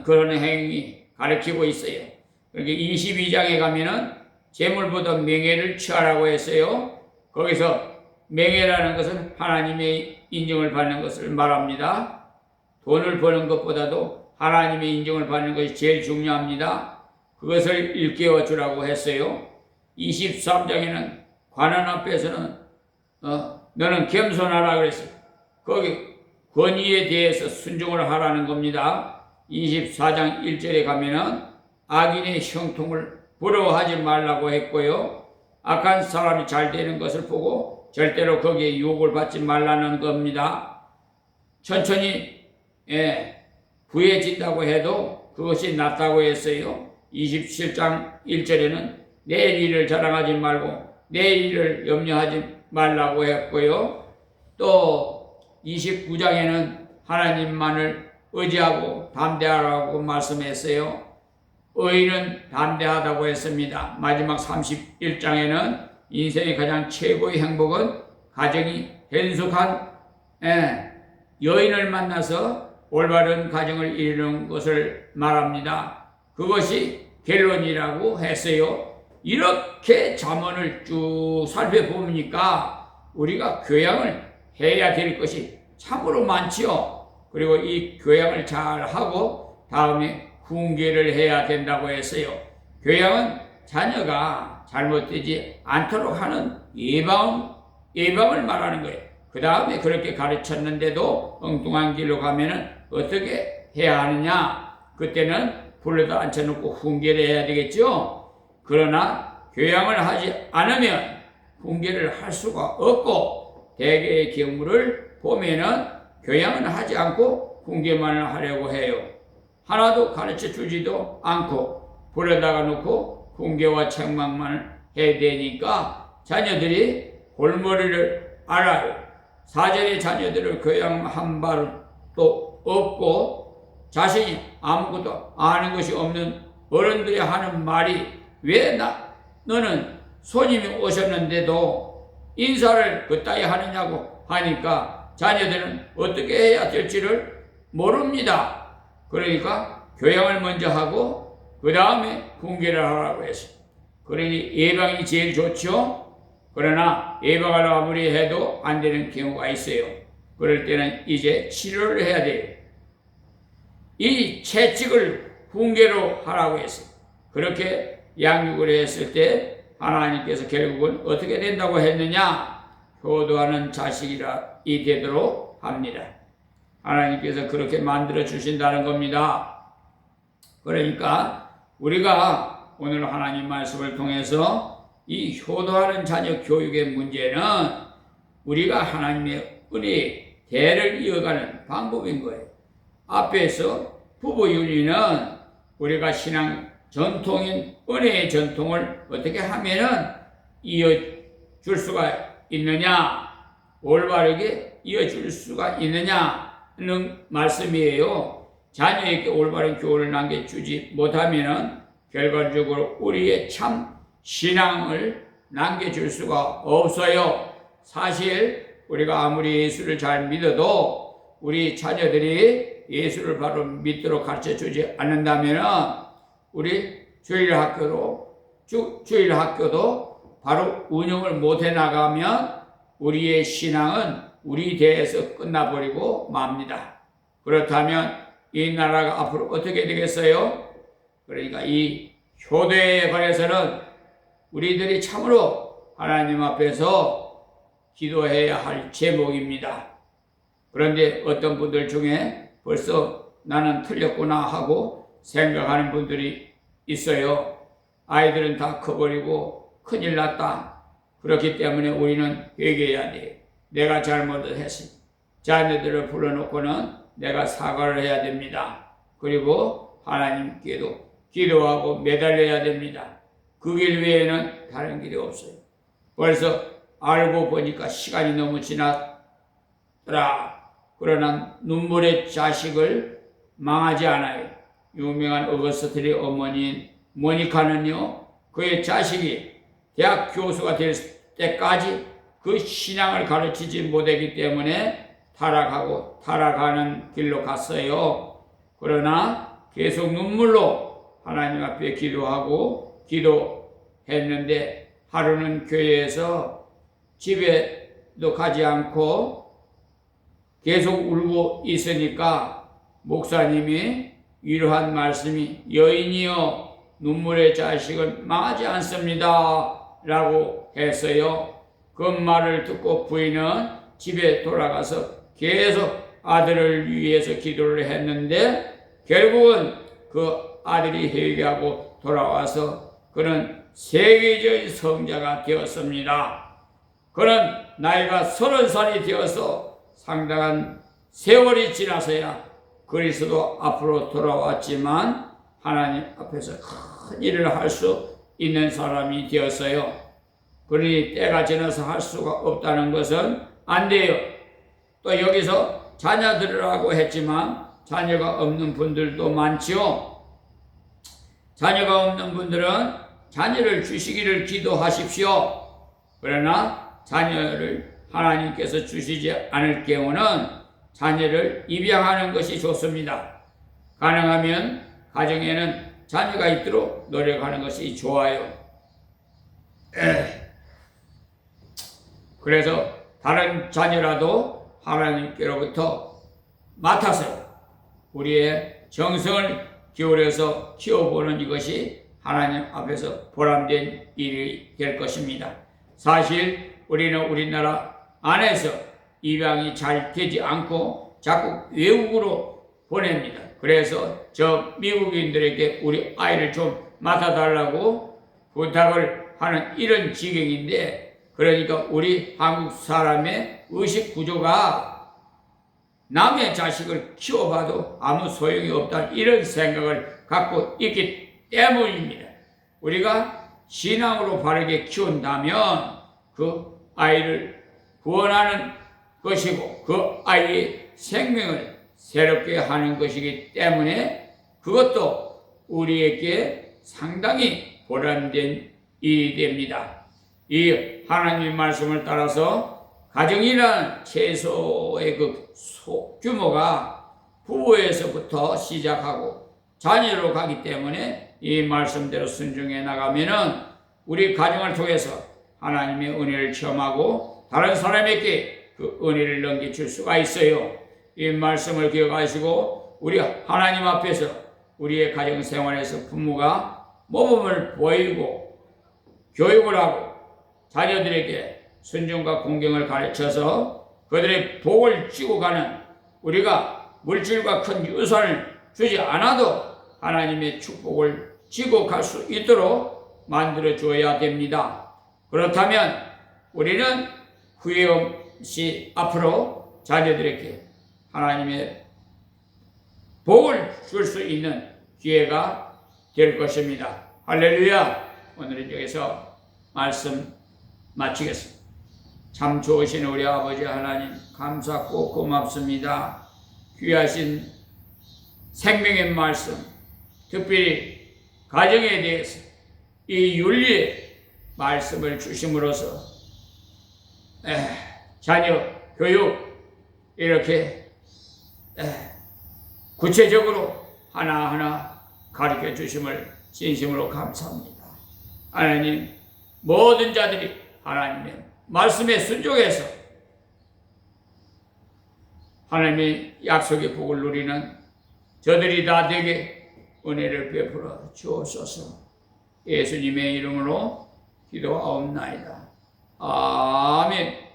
그런 행위 가르치고 있어요. 그러니까 22장에 가면은 재물보다 명예를 취하라고 했어요. 거기서 명예라는 것은 하나님의 인정을 받는 것을 말합니다. 돈을 버는 것보다도 하나님의 인정을 받는 것이 제일 중요합니다. 그것을 일깨워 주라고 했어요. 23장에는 관원 앞에서는 너는 겸손하라 그랬어요. 거기 권위에 대해서 순종을 하라는 겁니다. 24장 1절에 가면은 악인의 형통을 부러워하지 말라고 했고요. 악한 사람이 잘 되는 것을 보고 절대로 거기에 유혹을 받지 말라는 겁니다. 천천히 부해진다고 해도 그것이 낫다고 했어요. 27장 1절에는 내일 일을 자랑하지 말고 내일 일을 염려하지 말라고 했고요. 또 29장에는 하나님만을 의지하고 담대하라고 말씀했어요. 의인은 담대하다고 했습니다. 마지막 31장에는 인생의 가장 최고의 행복은 가정이 현숙한 여인을 만나서 올바른 가정을 이루는 것을 말합니다. 그것이 결론이라고 했어요. 이렇게 잠언을 쭉 살펴보니까 우리가 교양을 해야 될 것이 참으로 많지요. 그리고 이 교양을 잘 하고 다음에 훈계를 해야 된다고 했어요. 교양은 자녀가 잘못되지 않도록 하는 예방을 말하는 거예요. 그 다음에 그렇게 가르쳤는데도 엉뚱한 길로 가면은 어떻게 해야 하느냐? 그때는 불러다 앉혀놓고 훈계를 해야 되겠죠? 그러나 교양을 하지 않으면 훈계를 할 수가 없고 대개의 경우를 보면은 교양은 하지 않고 훈계만을 하려고 해요. 하나도 가르쳐 주지도 않고 불러다가 놓고 훈계와 책망만을 해야 되니까 자녀들이 골머리를 알아요. 사전에 자녀들을 교양한 바도 없고 자신이 아무것도 아는 것이 없는 어른들이 하는 말이 왜 너는 손님이 오셨는데도 인사를 그따위 하느냐고 하니까 자녀들은 어떻게 해야 될지를 모릅니다. 그러니까 교양을 먼저 하고 그 다음에 훈계를 하라고 했어요. 그러니 예방이 제일 좋죠. 그러나 예방을 아무리 해도 안 되는 경우가 있어요. 그럴 때는 이제 치료를 해야 돼요. 이 채찍을 훈계로 하라고 했어요. 그렇게 양육을 했을 때 하나님께서 결국은 어떻게 된다고 했느냐? 효도하는 자식이 되도록 합니다. 하나님께서 그렇게 만들어 주신다는 겁니다. 그러니까 우리가 오늘 하나님 말씀을 통해서 이 효도하는 자녀 교육의 문제는 우리가 하나님의 은혜, 대를 이어가는 방법인 거예요. 앞에서 부부 윤리는 우리가 신앙 전통인 은혜의 전통을 어떻게 하면은 이어줄 수가 있느냐, 올바르게 이어줄 수가 있느냐는 말씀이에요. 자녀에게 올바른 교훈을 남겨주지 못하면은 결과적으로 우리의 참 신앙을 남겨줄 수가 없어요. 사실 우리가 아무리 예수를 잘 믿어도 우리 자녀들이 예수를 바로 믿도록 가르쳐주지 않는다면은 우리 주일학교도 바로 운영을 못해 나가면 우리의 신앙은 우리 대에서 끝나버리고 맙니다. 그렇다면 이 나라가 앞으로 어떻게 되겠어요? 그러니까 이 효도에 관해서는 우리들이 참으로 하나님 앞에서 기도해야 할 제목입니다. 그런데 어떤 분들 중에 벌써 나는 틀렸구나 하고 생각하는 분들이 있어요. 아이들은 다 커버리고 큰일 났다. 그렇기 때문에 우리는 회개해야 돼요. 내가 잘못을 했습니다. 자녀들을 불러놓고는 내가 사과를 해야 됩니다. 그리고 하나님께도 기도하고 매달려야 됩니다. 그 길 외에는 다른 길이 없어요. 벌써 알고 보니까 시간이 너무 지났더라. 그러나 눈물의 자식을 망하지 않아요. 유명한 어거스트리 어머니인 모니카는요, 그의 자식이 대학 교수가 될 때까지 그 신앙을 가르치지 못했기 때문에 타락하는 길로 갔어요. 그러나 계속 눈물로 하나님 앞에 기도했는데 하루는 교회에서 집에도 가지 않고 계속 울고 있으니까 목사님이 위로한 말씀이 여인이여 눈물의 자식은 망하지 않습니다 라고 했어요. 그 말을 듣고 부인은 집에 돌아가서 계속 아들을 위해서 기도를 했는데 결국은 그 아들이 회개하고 돌아와서 그는 세계적인 성자가 되었습니다. 그는 나이가 30살이 되어서 상당한 세월이 지나서야 그리스도 앞으로 돌아왔지만 하나님 앞에서 큰 일을 할 수 있는 사람이 되었어요. 그러니 때가 지나서 할 수가 없다는 것은 안 돼요. 또 여기서 자녀들이라고 했지만 자녀가 없는 분들도 많지요. 자녀가 없는 분들은 자녀를 주시기를 기도하십시오. 그러나 자녀를 하나님께서 주시지 않을 경우는 자녀를 입양하는 것이 좋습니다. 가능하면 가정에는 자녀가 있도록 노력하는 것이 좋아요. 그래서 다른 자녀라도 하나님께로부터 맡아서 우리의 정성을 기울여서 키워보는 이것이 하나님 앞에서 보람된 일이 될 것입니다. 사실 우리는 우리나라 안에서 입양이 잘 되지 않고 자꾸 외국으로 보냅니다. 그래서 저 미국인들에게 우리 아이를 좀 맡아달라고 부탁을 하는 이런 지경인데, 그러니까 우리 한국 사람의 의식 구조가 남의 자식을 키워봐도 아무 소용이 없다는 이런 생각을 갖고 있기 때문입니다. 우리가 신앙으로 바르게 키운다면 그 아이를 구원하는 것이고 그 아이의 생명을 새롭게 하는 것이기 때문에 그것도 우리에게 상당히 보람된 일이 됩니다. 이 하나님의 말씀을 따라서 가정이라는 최소의 그 규모가 부부에서부터 시작하고 자녀로 가기 때문에 이 말씀대로 순종해 나가면은 우리 가정을 통해서 하나님의 은혜를 체험하고 다른 사람에게 그 은혜를 넘겨줄 수가 있어요. 이 말씀을 기억하시고 우리 하나님 앞에서 우리의 가정 생활에서 부모가 모범을 보이고 교육을 하고 자녀들에게 순종과 공경을 가르쳐서 그들의 복을 쥐고 가는, 우리가 물질과 큰 유산을 주지 않아도 하나님의 축복을 쥐고 갈 수 있도록 만들어 줘야 됩니다. 그렇다면 우리는 후회 없이 앞으로 자녀들에게 하나님의 복을 줄 수 있는 기회가 될 것입니다. 할렐루야. 오늘은 여기서 말씀 마치겠습니다. 참 좋으신 우리 아버지 하나님 감사하고 고맙습니다. 귀하신 생명의 말씀, 특별히 가정에 대해서 이 윤리의 말씀을 주심으로써 자녀 교육 이렇게 구체적으로 하나하나 가르쳐 주심을 진심으로 감사합니다. 하나님, 모든 자들이 하나님의 말씀에 순종해서 하나님의 약속의 복을 누리는 저들이 다 되게 은혜를 베풀어 주옵소서. 예수님의 이름으로 기도하옵나이다. 아멘.